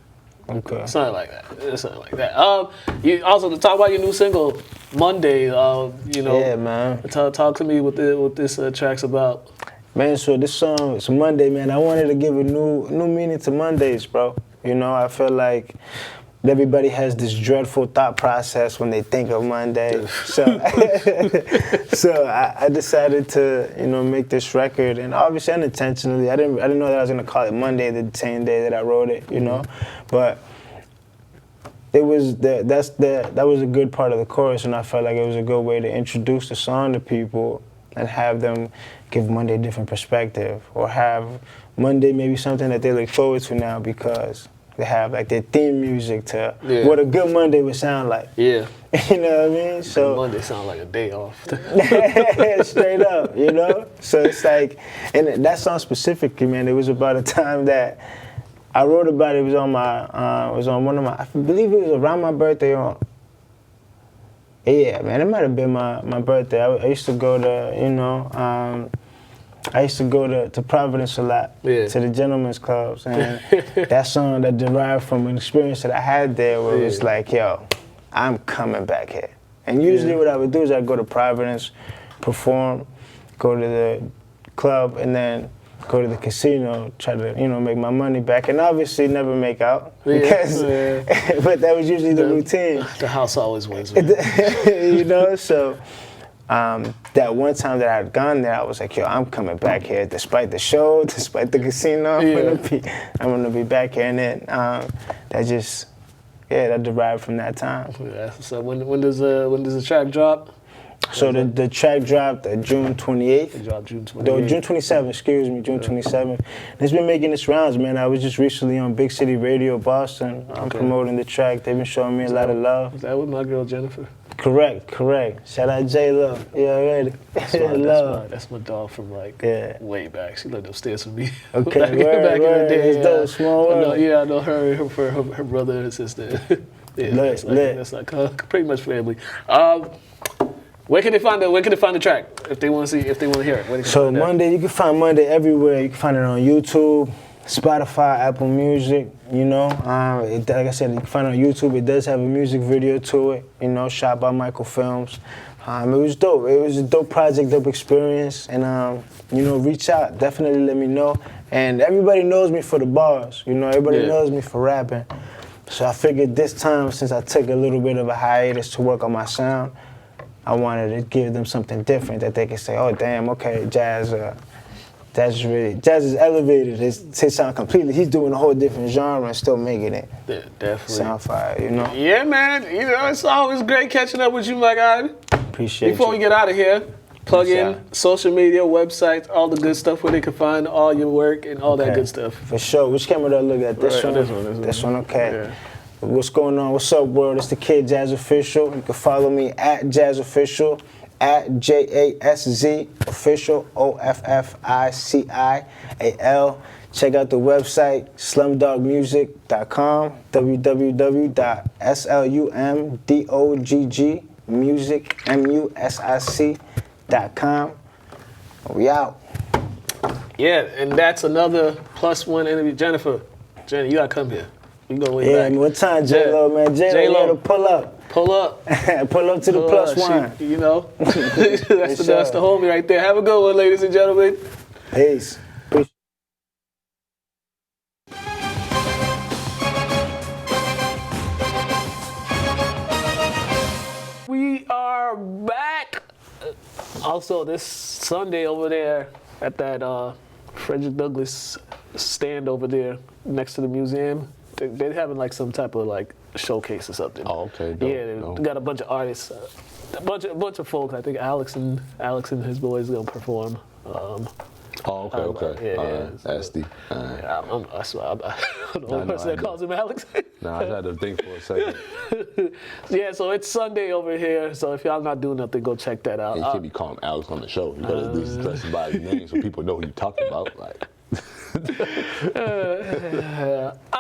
Okay. Something like that. Something like that. You also to talk about your new single, Monday. You know. Yeah, man. Talk to me what this track's about. Man, so this song, it's Monday, man. I wanted to give a new meaning to Mondays, bro. You know, I feel like everybody has this dreadful thought process when they think of Monday. So I decided to, you know, make this record, and obviously unintentionally. I didn't know that I was gonna call it Monday the same day that I wrote it, you know. But it was that was a good part of the chorus, and I felt like it was a good way to introduce the song to people and have them give Monday a different perspective, or have Monday maybe something that they look forward to now, because they have like their theme music to what a good Monday would sound like. Yeah. You know what I mean? So Monday sound like a day off. straight up, you know? So it's like, and that song specifically, man, it was about a time that I wrote about. It was on one of my, I believe it was around my birthday. Yeah, man, it might have been my birthday. I used to go to, you know, I used to go to Providence a lot, to the gentlemen's clubs, and that song that derived from an experience that I had there, where it was like, yo, I'm coming back here. And usually what I would do is I'd go to Providence, perform, go to the club, and then go to the casino, try to, you know, make my money back, and obviously never make out, because, but that was usually the routine. The house always wins, man. You know, so that one time that I had gone there, I was like, yo, I'm coming back here, despite the show, despite the casino, I'm gonna be back here, and then that derived from that time. Yeah, so when does the track drop? So the track dropped June 28th. It dropped June 28th. No, June 27th, excuse me, June 27th. It's been making its rounds, man. I was just recently on Big City Radio, Boston. I'm promoting the track. They've been showing me a lot of love. Is that with my girl Jennifer? Correct. Shout out J-Lo. Yeah, already. That's my dog from like way back. She lived upstairs with me. Okay, back in the day. It's dope, small world. I know her brother and sister. That's like pretty much family. Where can they find the track if they want to hear it? So Monday, you can find Monday everywhere. You can find it on YouTube, Spotify, Apple Music. You know, like I said, you can find it on YouTube. It does have a music video to it. You know, shot by Michael Films. It was dope. It was a dope project, dope experience, and you know, reach out. Definitely let me know. And everybody knows me for the bars. You know, everybody knows me for rapping. So I figured this time, since I took a little bit of a hiatus to work on my sound, I wanted to give them something different that they could say, oh, damn, okay, Jasz is elevated. His sound completely, he's doing a whole different genre and still making it definitely sound fire, you know? Yeah, man. You know, it's always great catching up with you, my guy. Appreciate Before we get out of here, plug in social media, websites, all the good stuff where they can find all your work and all that good stuff. For sure. Which camera do I look at? This one? This one. This one, okay. Yeah. What's going on? What's up, world? It's the kid Jasz Official. You can follow me at Jasz Official, at JASZ Official, OFFICIAL. Check out the website, slumdogmusic.com, www.slumdoggmusic.com. We out. Yeah, and that's another +1 interview. Jenny, you gotta come here. We go way Yeah, back. what time, J-Lo, man? J-Lo, you gotta pull up. Pull up. Pull up to the +1. You know, that's the homie right there. Have a good one, ladies and gentlemen. Peace. We are back. Also, this Sunday over there at that Frederick Douglass stand over there next to the museum, they're having like some type of like showcase or something. Oh, okay. Dope, yeah, they got a bunch of artists, a bunch of folks. I think Alex and his boys gonna perform. Oh, okay. Yeah, That's the. Yeah, I'm the only person that calls him Alex. Nah, I had to think for a second. Yeah, so it's Sunday over here. So if y'all not doing nothing, go check that out. You can't be calling Alex on the show. You gotta at least address him by his name so people know who you're talking about. Like. All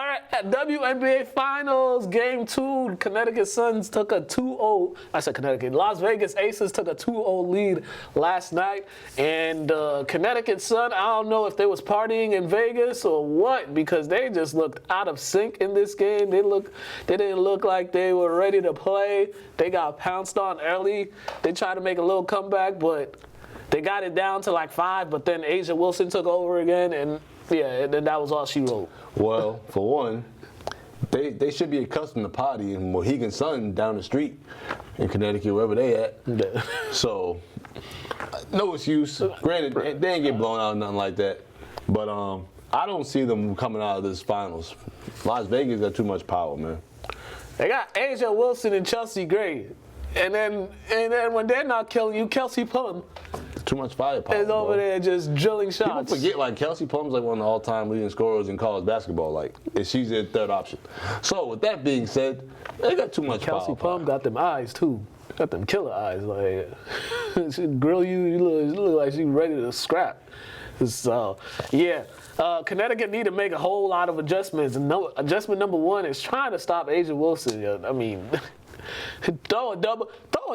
right, at WNBA Finals, Game 2, Connecticut Suns took a 2-0. I said Connecticut. Las Vegas Aces took a 2-0 lead last night. And Connecticut Sun, I don't know if they was partying in Vegas or what, because they just looked out of sync in this game. They didn't look like they were ready to play. They got pounced on early. They tried to make a little comeback, but they got it down to like 5, but then Asia Wilson took over again, and yeah, and then that was all she wrote. Well, for one, they should be accustomed to party in Mohegan Sun down the street in Connecticut, wherever they at. Yeah. So, no excuse. Granted, they ain't get blown out or nothing like that. But I don't see them coming out of this finals. Las Vegas got too much power, man. They got Asia Wilson and Chelsea Gray. And then when they're not killing you, Kelsey Plum Too much firepower. is over there just drilling People shots. forget, like, Kelsey Plum's like one of the all-time leading scorers in college babasketball. Like, and she's their third option. So, with that being said, they got too much Kelsey firepower. Plum got them eyes, too. Got them killer eyes. Like, she grill you, you look like she's ready to scrap. So, yeah. Connecticut need to make a whole lot of adjustments. And adjustment number 1 is trying to stop Asia Wilson. I mean... Throw a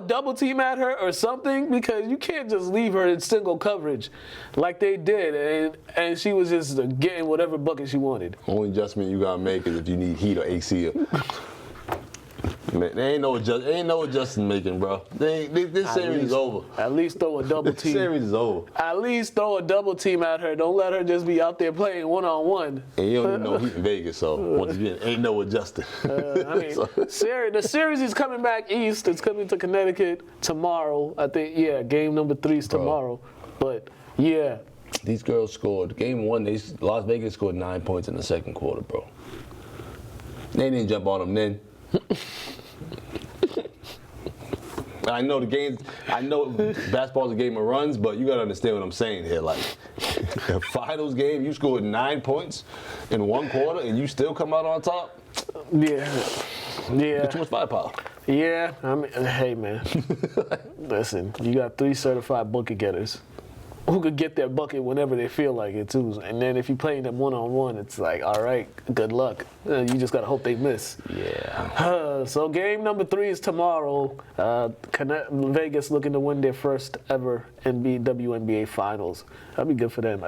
double team at her or something, because you can't just leave her in single coverage like they did, and she was just getting whatever bucket she wanted. Only adjustment you gotta make is if you need heat or AC. Man, there ain't no adjustment making, bro. This series is over. At least throw a double This team. series is over. At least throw a double team at her. Don't let her just be out there playing one-on-one. And you don't even know heat in Vegas, so once again, ain't no adjusting. I mean, the series is coming back east. It's coming to Connecticut tomorrow. I think, yeah, game number 3 is tomorrow. But, yeah. These girls scored. Game 1, Las Vegas scored 9 points in the second quarter, bro. They didn't jump on them then. I know basketball's a game of runs, but you gotta understand what I'm saying here. Like, the finals game, you scored 9 points in 1 quarter, and you still come out on top. Yeah. Too much firepower. Yeah, I mean, hey, man. Listen, you got 3 certified bucket getters who could get their bucket whenever they feel like it, too. And then if you're playing them one-on-one, it's like, all right, good luck. You just got to hope they miss. Yeah. So game number 3 is tomorrow. Vegas looking to win their first ever WNBA Finals. That'd be good for them.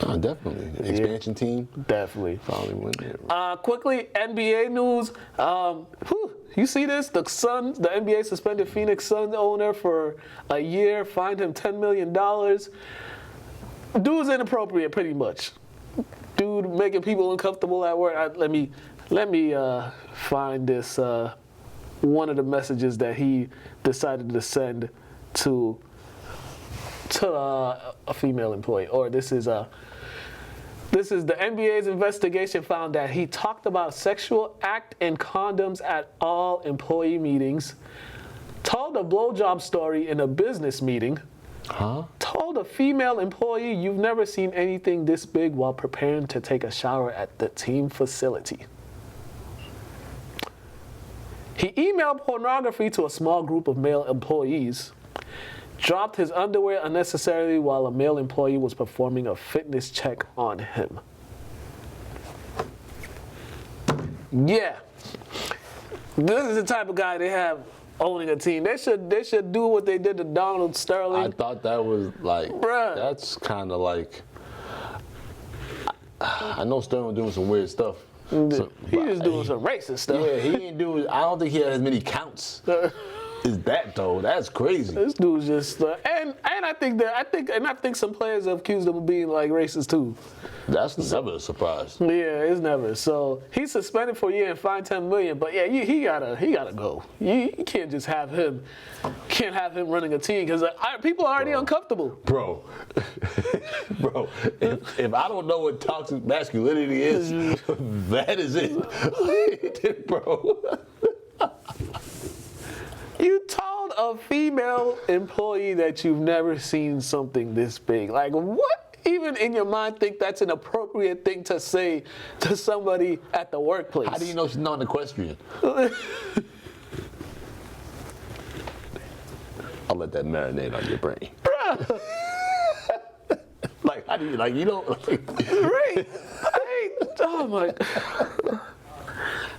Oh, definitely. Expansion team. Definitely. Probably win it. Quickly, NBA news. You see this? The NBA suspended Phoenix Suns owner for a year, fined him $10 million. Dude's inappropriate, pretty much. Dude making people uncomfortable at work. Let me find this one of the messages that he decided to send to a female employee. Or this is the NBA's investigation found that he talked about sexual act and condoms at all employee meetings, told a blowjob story in a business meeting, told a female employee you've never seen anything this big while preparing to take a shower at the team facility. He emailed pornography to a small group of male employees, dropped his underwear unnecessarily while a male employee was performing a fitness check on him. Yeah. This is the type of guy they have owning a team. They should do what they did to Donald Sterling. I thought that was like, Bruh. That's kind of like, I know Sterling doing some weird stuff. So, He just doing some racist stuff. Yeah, he ain't doing, I don't think he had as many counts. Is that though? That's crazy. This dude's just and I think some players have accused him of being like racist too. That's never a surprise. Yeah, it's never. So he's suspended for a year and fined $10 million. But yeah, he gotta go. You can't just have him running a team because people are already uncomfortable. Bro, if I don't know what toxic masculinity is, that is it. Bro. You told a female employee that you've never seen something this big. Like, what even in your mind think that's an appropriate thing to say to somebody at the workplace? How do you know she's not equestrian? I'll let that marinate on your brain. Like, how do you, like, you don't... Right. Oh, my...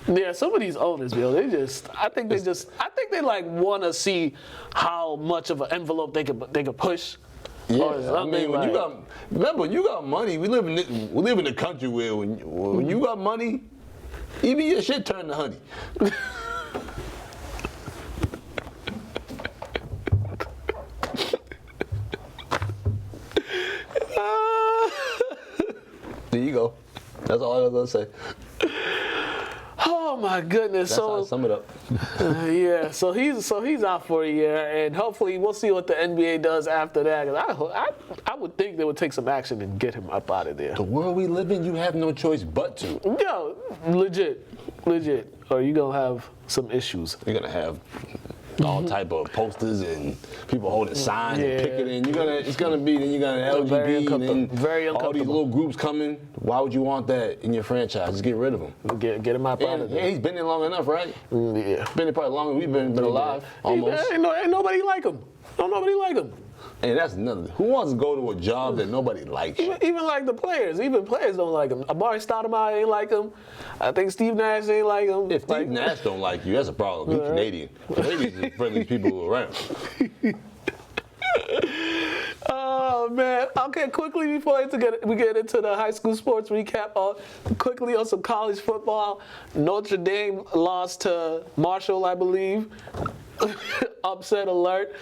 Yeah, some of these owners, Bill, I think they like want to see how much of an envelope they can push. Yeah, Or I mean, when you got money, we live in a country where when you got money, even your shit turn to honey. There you go. That's all I was gonna say. Oh my goodness! That's how I sum it up. Yeah, so he's out for a year, and hopefully we'll see what the NBA does after that. 'Cause I would think they would take some action and get him up out of there. The world we live in, you have no choice but to. Yo, legit, or you gonna have some issues. You're gonna have all type of posters and people holding signs and picketing. It's gonna be, then you're gonna Very LGBT and then very all these uncomfortable. little groups coming. Why would you want that in your franchise? Just get rid of him. Get him up out of Yeah, there. he's been in long enough, right? Yeah. Been in probably longer than we've been alive, almost. Ain't nobody like him. Don't nobody like him. And that's another. Who wants to go to a job that nobody likes? Even like the players. Even players don't like him. Amari Stoudemire ain't like him. I think Steve Nash ain't like him. If Steve Nash don't like you, that's a problem. He's Canadian. Canadians are the friendliest people around. Oh man. Okay, quickly before we get into the high school sports recap, quickly on some college football. Notre Dame lost to Marshall, I believe. Upset alert.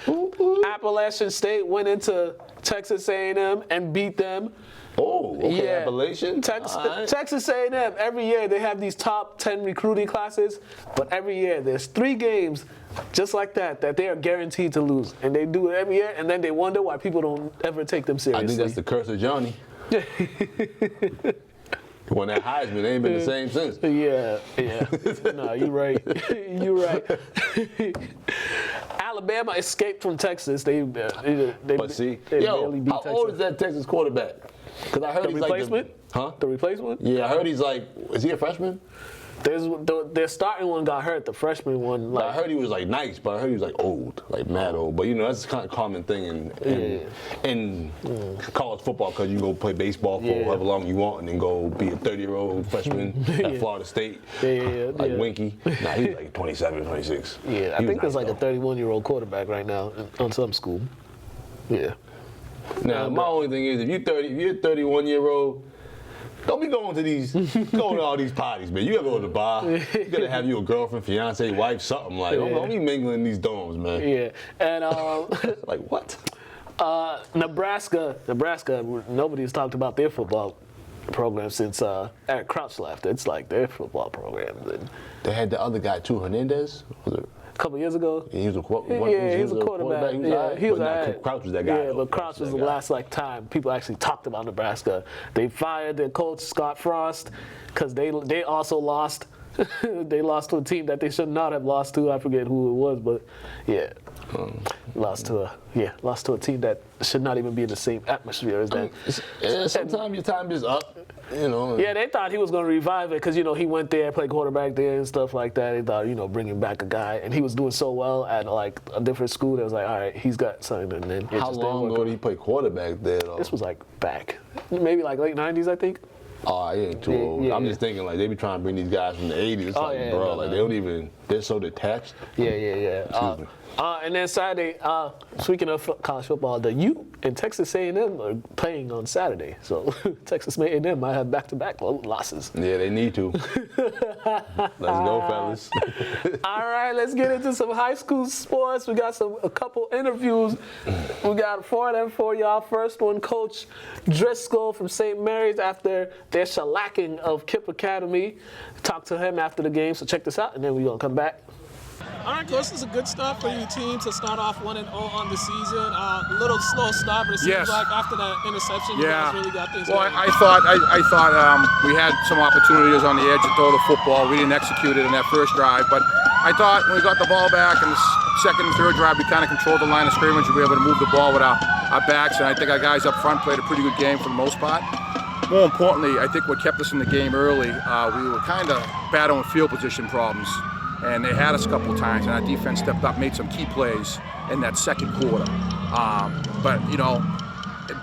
Appalachian State went into Texas A&M and beat them. Oh, okay, Yeah. Appalachian? All right. Texas A&M, every year they have these top 10 recruiting classes, but every year there's 3 games just like that they are guaranteed to lose. And they do it every year, and then they wonder why people don't ever take them seriously. I think that's the curse of Johnny. When that Heisman, they ain't been the same since. Yeah. No, you're right. You're right. Alabama escaped from Texas. They But see, barely beat how Texas. old is that Texas quarterback? Because I heard The he's replacement? like The replacement? Yeah, I heard he's like, is he a freshman? Their starting one got hurt. The freshman one, I heard he was like nice, but I heard he was like old, like mad old. But you know, that's kind of common thing in college football, because you go play baseball for however long you want and then go be a 30-year-old freshman at Florida State. Like Winky. Nah, he's like 27, 26. Yeah, I think there's like a 31-year-old quarterback right now on some school. Yeah. Now, my only thing is, if you're a 31-year-old, don't be going to all these parties, man. You gotta go to the bar. You gotta have you a girlfriend, fiance, wife, something like. Don't be mingling these dorms, man. Yeah, and like what? Nebraska. Nobody's talked about their football program since Eric Crouch left. It's like their football program. They had the other guy too, Hernandez. Was it? A couple years ago. He was a quarterback. He was a quarterback. He was alright. Crouch was that guy. Yeah, but Crouch was the last time people actually talked about Nebraska. They fired their coach Scott Frost because they also lost They lost to a team that they should not have lost to. I forget who it was, but yeah. Lost to a team that should not even be in the same atmosphere as that. Sometimes your time is up, you know. Yeah, they thought he was going to revive it because, he went there, played quarterback there and stuff like that. They thought, bringing back a guy. And he was doing so well at, like, a different school. They was like, all right, he's got something. And then How long ago did he play quarterback there, though? This was, like, back. Maybe, like, late 90s, I think. Oh, he ain't too old. I'm just thinking, like, they be trying to bring these guys from the 80s. It's bro, they don't even, they're so detached. Yeah. Excuse me. And then Saturday, speaking of college football, the U and Texas A&M are playing on Saturday. So Texas A&M might have back-to-back losses. Yeah, they need to. Let's go, fellas. All right, let's get into some high school sports. We got a couple interviews. We got 4 of them for y'all. First one, Coach Driscoll from St. Mary's after their shellacking of Kip Academy. Talked to him after the game, so check this out, and then we're going to come back. All right, Coach, this is a good start for your team to start off 1-0 on the season. A little slow start, but it seems like after that interception, you guys really got things going. I thought we had some opportunities on the edge to throw the football. We didn't execute it in that first drive, but I thought when we got the ball back in the second and third drive, we kind of controlled the line of scrimmage. We were able to move the ball with our backs, and I think our guys up front played a pretty good game for the most part. More importantly, I think what kept us in the game early, we were kind of battling field position problems. And they had us a couple of times, and our defense stepped up, made some key plays in that second quarter. But,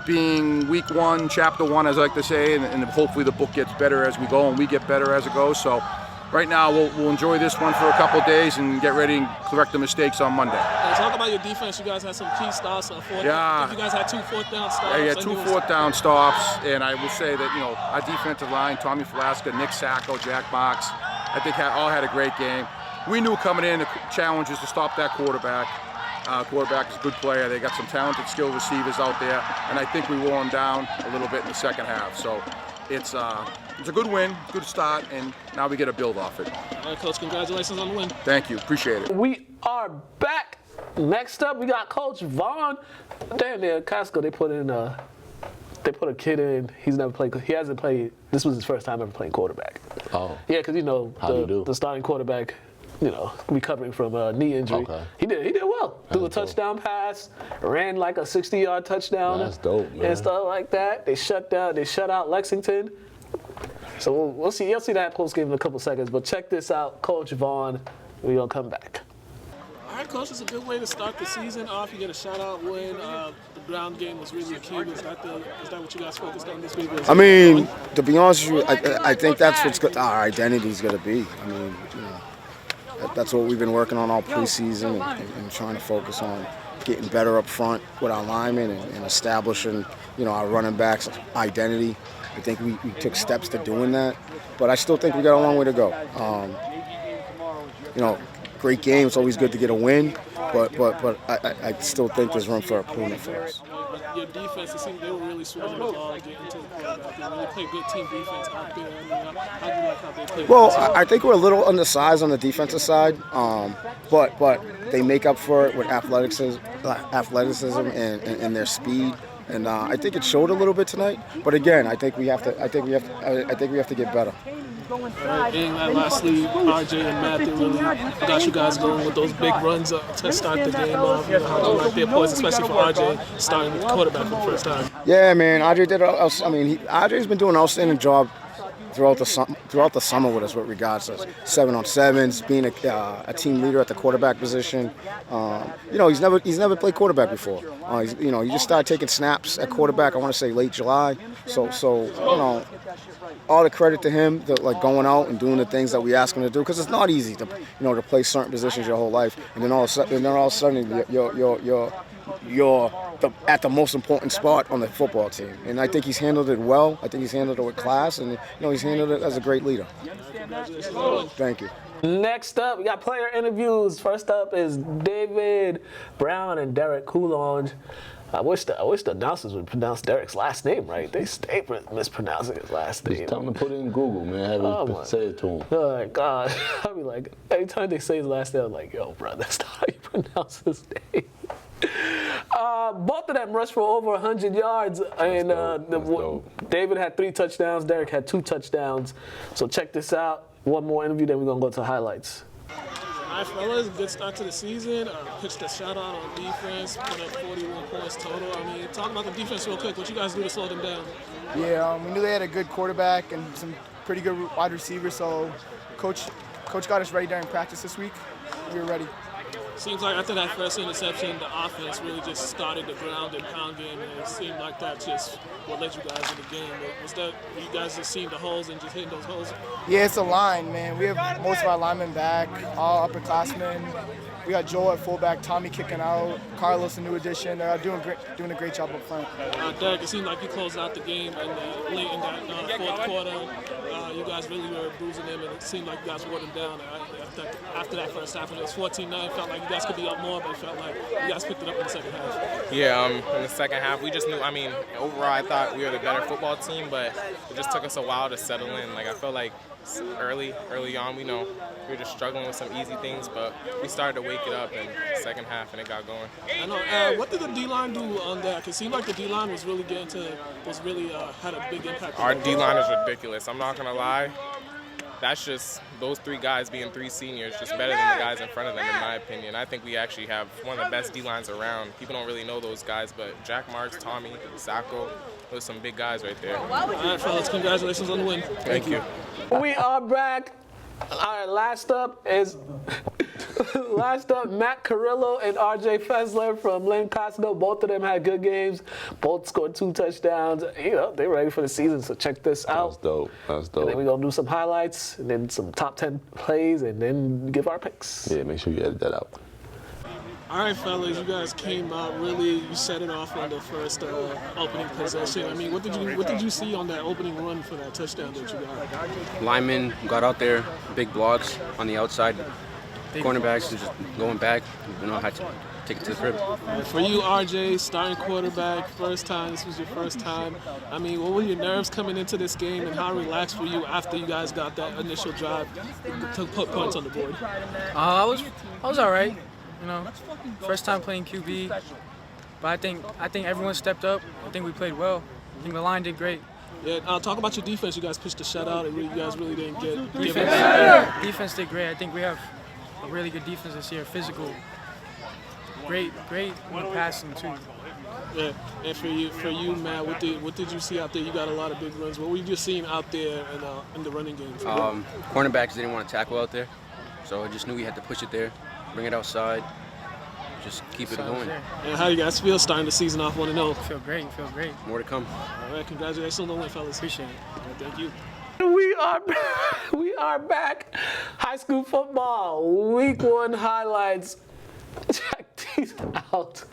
being week 1, chapter 1, as I like to say, and hopefully the book gets better as we go and we get better as it goes. So right now we'll enjoy this one for a couple of days and get ready and correct the mistakes on Monday. Talk about your defense. You guys had some key stops on fourth down. You guys had 2 fourth-down stops. Yeah, 2 fourth-down stops, and I will say that, our defensive line, Tommy Flaska, Nick Sacco, Jack Box, I think all had a great game. We knew coming in the challenge is to stop that quarterback. Quarterback is a good player. They got some talented, skilled receivers out there, and I think we wore them down a little bit in the second half. So it's a good win, good start, and now we get a build off it. All right, Coach, congratulations on the win. Thank you, appreciate it. We are back. Next up, we got Coach Vaughn. Damn, there, Costco, they put a kid in. He's never played. He hasn't played. This was his first time ever playing quarterback. Oh. Yeah, because the starting quarterback, recovering from a knee injury. Okay. He did well. Threw a touchdown pass, ran like a 60-yard touchdown. That's dope, man. And stuff like that. They shut out Lexington. So we'll see. You'll see that post game in a couple seconds. But check this out, Coach Vaughn. We're gonna come back. All right, Coach, it's a good way to start the season off. You get a shout-out win. The ground game was really a key. Is that what you guys focused on this week? I mean, to be honest with you, I think that's what our identity is going to be. I mean, that's what we've been working on all preseason and trying to focus on getting better up front with our linemen and establishing, our running backs' identity. I think we took steps to doing that, but I still think we got a long way to go. Great game. It's always good to get a win, but I still think there's room for improvement for us. Your defense, it seemed they were really swinging the ball and getting to the quarterback. They really played good team defense out there. How do you like how they played? Well, I think we're a little undersized on the defensive side, but they make up for it with athleticism and their speed. And I think it showed a little bit tonight. But again, I think we have to get better. And lastly, RJ and Matt, they really got you guys going with those big runs to start the game off. How do you like their points, especially for RJ starting with the quarterback for the first time? Yeah, man, RJ did. RJ's been doing an outstanding job throughout the summer with us with regards to 7-on-7s, being a team leader at the quarterback position. He's never played quarterback before. He just started taking snaps at quarterback. I want to say late July. So all the credit to him, going out and doing the things that we ask him to do, because it's not easy to play certain positions your whole life, and then all of a sudden you're at the most important spot on the football team. And I think he's handled it well. I think he's handled it with class, and he's handled it as a great leader. Thank you. Next up, we got player interviews. First up is David Brown and Derek Coulonge. I wish the announcers would pronounce Derek's last name right. They stay mispronouncing his last name. Just tell him to put it in Google, man. Have him say it to him. Oh my God. I be like, every time they say his last name, I'm like, yo, bro, that's not how you pronounce his name. Both of them rushed for over 100 yards, and David had 3 touchdowns. Derek had 2 touchdowns. So check this out. one more interview, then we're going to go to highlights. All right, fellas, good start to the season. Pitched a shutout on defense, put up 41 points total. I mean, talk about the defense real quick. What you guys do to slow them down? Yeah, we knew they had a good quarterback and some pretty good wide receivers, so Coach got us ready during practice this week. We were ready. Seems like after that first interception, the offense really just started the ground and pound game, and it seemed like that just what led you guys in the game. But was that you guys just seeing the holes and just hitting those holes? Yeah, it's a line, man. We have most of our linemen back, all upperclassmen. We got Joel at fullback, Tommy kicking out, Carlos, a new addition. They're doing a great job up front. Derek, it seemed like you closed out the game late in that fourth quarter. You guys really were bruising them, and it seemed like you guys wore them down. After that first half, when it was 14-9, felt like you guys could be up more, but it felt like you guys picked it up in the second half. Yeah, in the second half, we just knew, overall I thought we were the better football team, but it just took us a while to settle in. Like, I felt like early on, we were just struggling with some easy things, but we started to wake it up in the second half, and it got going. I know. What did the D-line do on that? Because it seemed like the D-line was really had a big impact. Our D-line is ridiculous. I'm not going to lie. That's just those three guys being three seniors, just better than the guys in front of them, in my opinion. I think we actually have one of the best D-lines around. People don't really know those guys, but Jack Marks, Tommy, Sacco, those are some big guys right there. All right, fellas, congratulations on the win. Thank you. We are back. All right, last up, Matt Carrillo and RJ Fessler from Lynn. Both of them had good games. Both scored 2 touchdowns. They're ready for the season, so check this out. That's dope. That's dope. And then we're going to do some highlights, and then some top 10 plays, and then give our picks. Yeah, make sure you edit that out. All right, fellas, you guys came out really. You set it off on the first opening possession. I mean, what did you see on that opening run for that touchdown that you got? Linemen got out there, big blocks on the outside. Cornerbacks just going back. Had to take it to the crib. For you, RJ, starting quarterback, first time. This was your first time. I mean, what were your nerves coming into this game, and how relaxed were you after you guys got that initial drive to put points on the board? I was all right. First time playing QB, but I think everyone stepped up. I think we played well. I think the line did great. Yeah, talk about your defense. You guys pitched a shutout, and you guys really didn't give it. Defense did great. I think we have a really good defense this year. Physical, great passing too. Yeah, and for you, Matt, what did you see out there? You got a lot of big runs. What were you just seeing out there in the running game? Cornerbacks didn't want to tackle out there, so I just knew we had to push it there. Bring it outside, just keep it going. And how do you guys feel starting the season off 1-0? Feel great. More to come. All right, congratulations on the win, fellas. Appreciate it. Right, thank you. We are back. High school football, week 1 highlights. Check these out.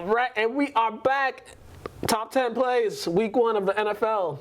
right, and we are back. Top 10 plays, week 1 of the NFL.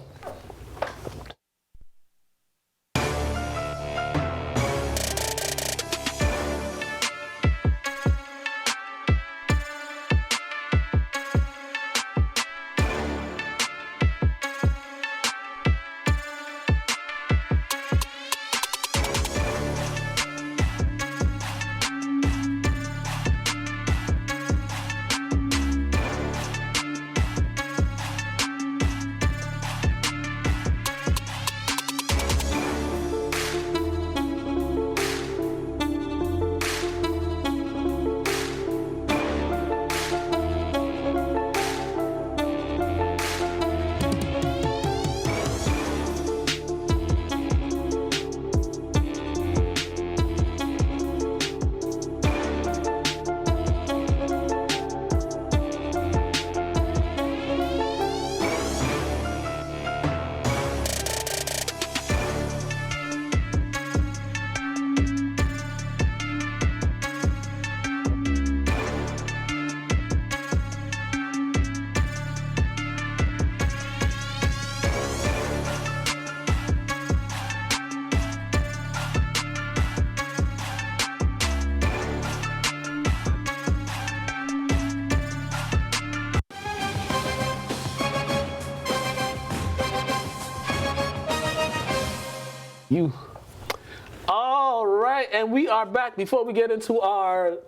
All right, and we are back. Before we get into our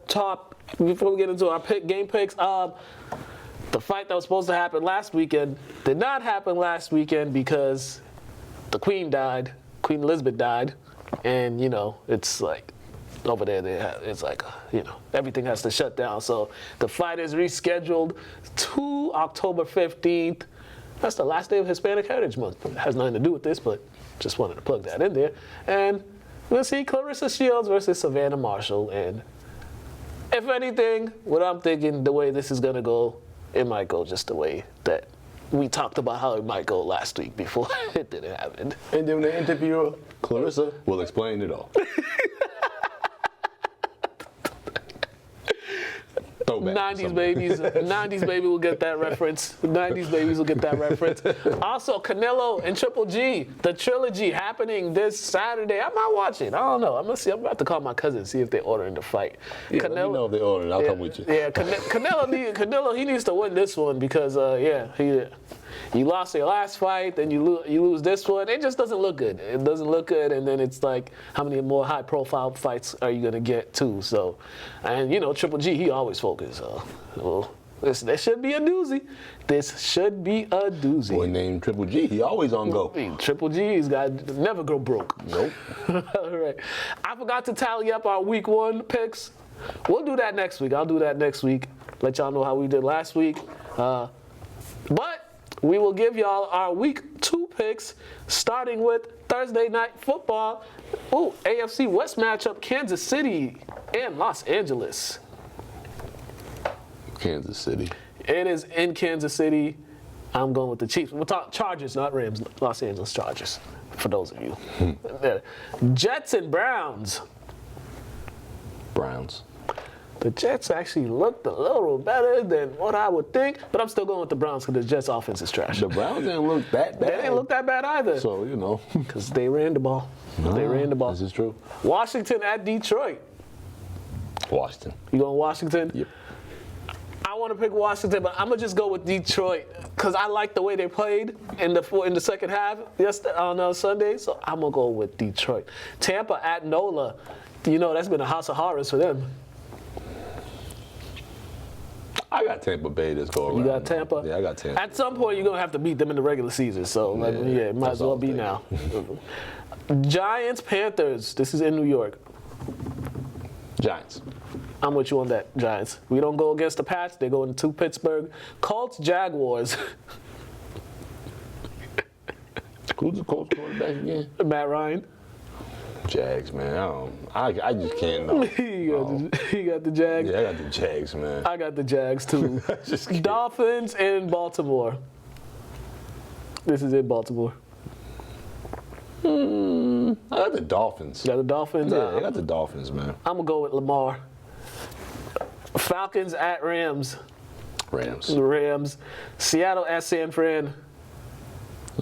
game picks, the fight that was supposed to happen last weekend did not happen last weekend because the Queen died. Queen Elizabeth died, and it's like over there it's like everything has to shut down. So the fight is rescheduled to October 15th. That's the last day of Hispanic Heritage Month. It has nothing to do with this, but just wanted to plug that in there. And we'll see Clarissa Shields versus Savannah Marshall. And if anything, what I'm thinking, the way this is going to go, it might go just the way that we talked about how it might go last week before it didn't happen. And then the interviewer, Clarissa, will explain it all. Throwback 90s babies. 90s baby will get that reference. 90s babies will get that reference. Also, Canelo and Triple G, the Trilogy happening this Saturday. I might watch it. I don't know. I'm gonna see. I'm about to call my cousin, see if they're ordering the fight. Yeah, let me know if they're ordering. I'll come with you. Yeah, Canelo, he needs to win this one because, you lost your last fight, then you lose this one. It just doesn't look good. It doesn't look good, and then it's like, how many more high-profile fights are you gonna get too? So, and Triple G, he always focused. So, this should be a doozy. This should be a doozy. Boy named Triple G, he always on go. Triple G, he's got never go broke. Nope. All right. I forgot to tally up our week 1 picks. We'll do that next week. I'll do that next week. Let y'all know how we did last week. But we will give y'all our week 2 picks, starting with Thursday Night Football. Ooh, AFC West matchup, Kansas City and Los Angeles. Kansas City. It is in Kansas City. I'm going with the Chiefs. We'll talk Chargers, not Rams. Los Angeles Chargers, for those of you. Jets and Browns. Browns. The Jets actually looked a little better than what I would think, but I'm still going with the Browns because the Jets' offense is trash. The Browns didn't look that bad. They didn't look that bad either. So, Because they ran the ball. They ran the ball. This is true. Washington at Detroit. Washington. You going Washington? Yep. I want to pick Washington, but I'm going to just go with Detroit because I like the way they played in the second half on Sunday, so I'm going to go with Detroit. Tampa at NOLA. That's been a house of horrors for them. I got Tampa Bay this go around. You got Tampa? Yeah, I got Tampa. At some point, you're going to have to beat them in the regular season, so it might as well be now. Giants, Panthers. This is in New York. Giants. I'm with you on that, Giants. We don't go against the Pats. They go into Pittsburgh. Colts, Jaguars. Who's the Colts quarterback again? Matt Ryan. Jags, man. I just can't know. He got the Jags. Yeah, I got the Jags, man. I got the Jags, too. Dolphins in Baltimore. This is in Baltimore. I got the Dolphins. You got the Dolphins? Yeah, I got the Dolphins, man. I'm going to go with Lamar. Falcons at Rams. Rams. The Rams. Seattle at San Fran.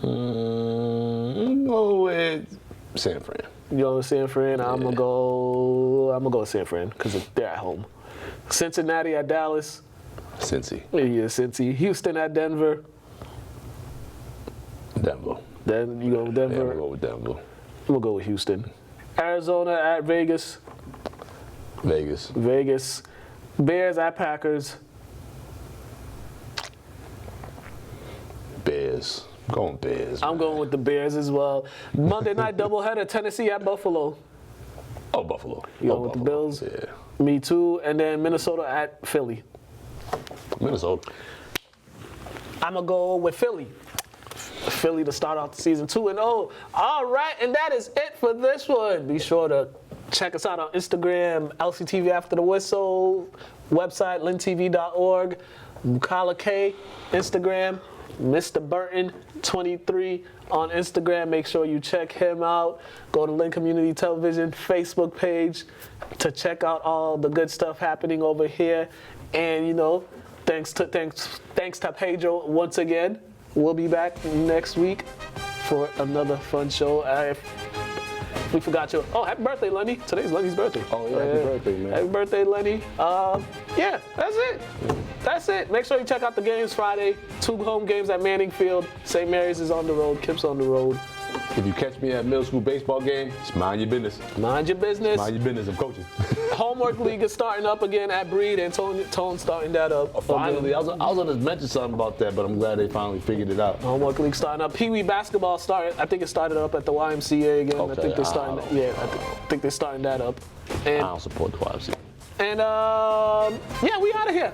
Go with San Fran. You go with San Fran. I'm gonna go with San Fran because they're at home. Cincinnati at Dallas. Cincy. Yeah, Cincy. Houston at Denver. Denver. Then you go with Denver. Yeah, I'm gonna go with Denver. I'm gonna go with Houston. Arizona at Vegas. Vegas. Vegas. Bears at Packers. Bears. I'm going Bears. I'm going with the Bears as well. Monday night doubleheader, Tennessee at Buffalo. Oh, Buffalo. You going with the Bills? Yeah. Me too. And then Minnesota at Philly. Minnesota. I'm going to go with Philly. Philly to start off the season 2-0. All right, and that is it for this one. Be sure to check us out on Instagram, LCTV After the Whistle, website, lyntv.org, Mukala K, Instagram, Mr. Burton 23 on Instagram. Make sure you check him out. Go to Lynn Community Television Facebook page to check out all the good stuff happening over here. And you know, thanks to Pedro once again. We'll be back next week for another fun show. If we forgot you. Oh, happy birthday, Lenny. Today's Lenny's birthday. Oh, yeah, happy birthday, man. Happy birthday, Lenny. Yeah, that's it. That's it. Make sure you check out the games Friday. 2 home games at Manning Field. St. Mary's is on the road. Kip's on the road. If you catch me at middle school baseball game, just mind your business. Mind your business. Mind your business. I'm coaching. Homework League is starting up again at Breed, and Tone starting that up. Finally, I was going to mention something about that, but I'm glad they finally figured it out. Homework League starting up. Pee Wee basketball started. I think it started up at the YMCA again. Okay, I think they're starting. I think they're starting that up. I And don't support the YMCA. yeah, we out of here.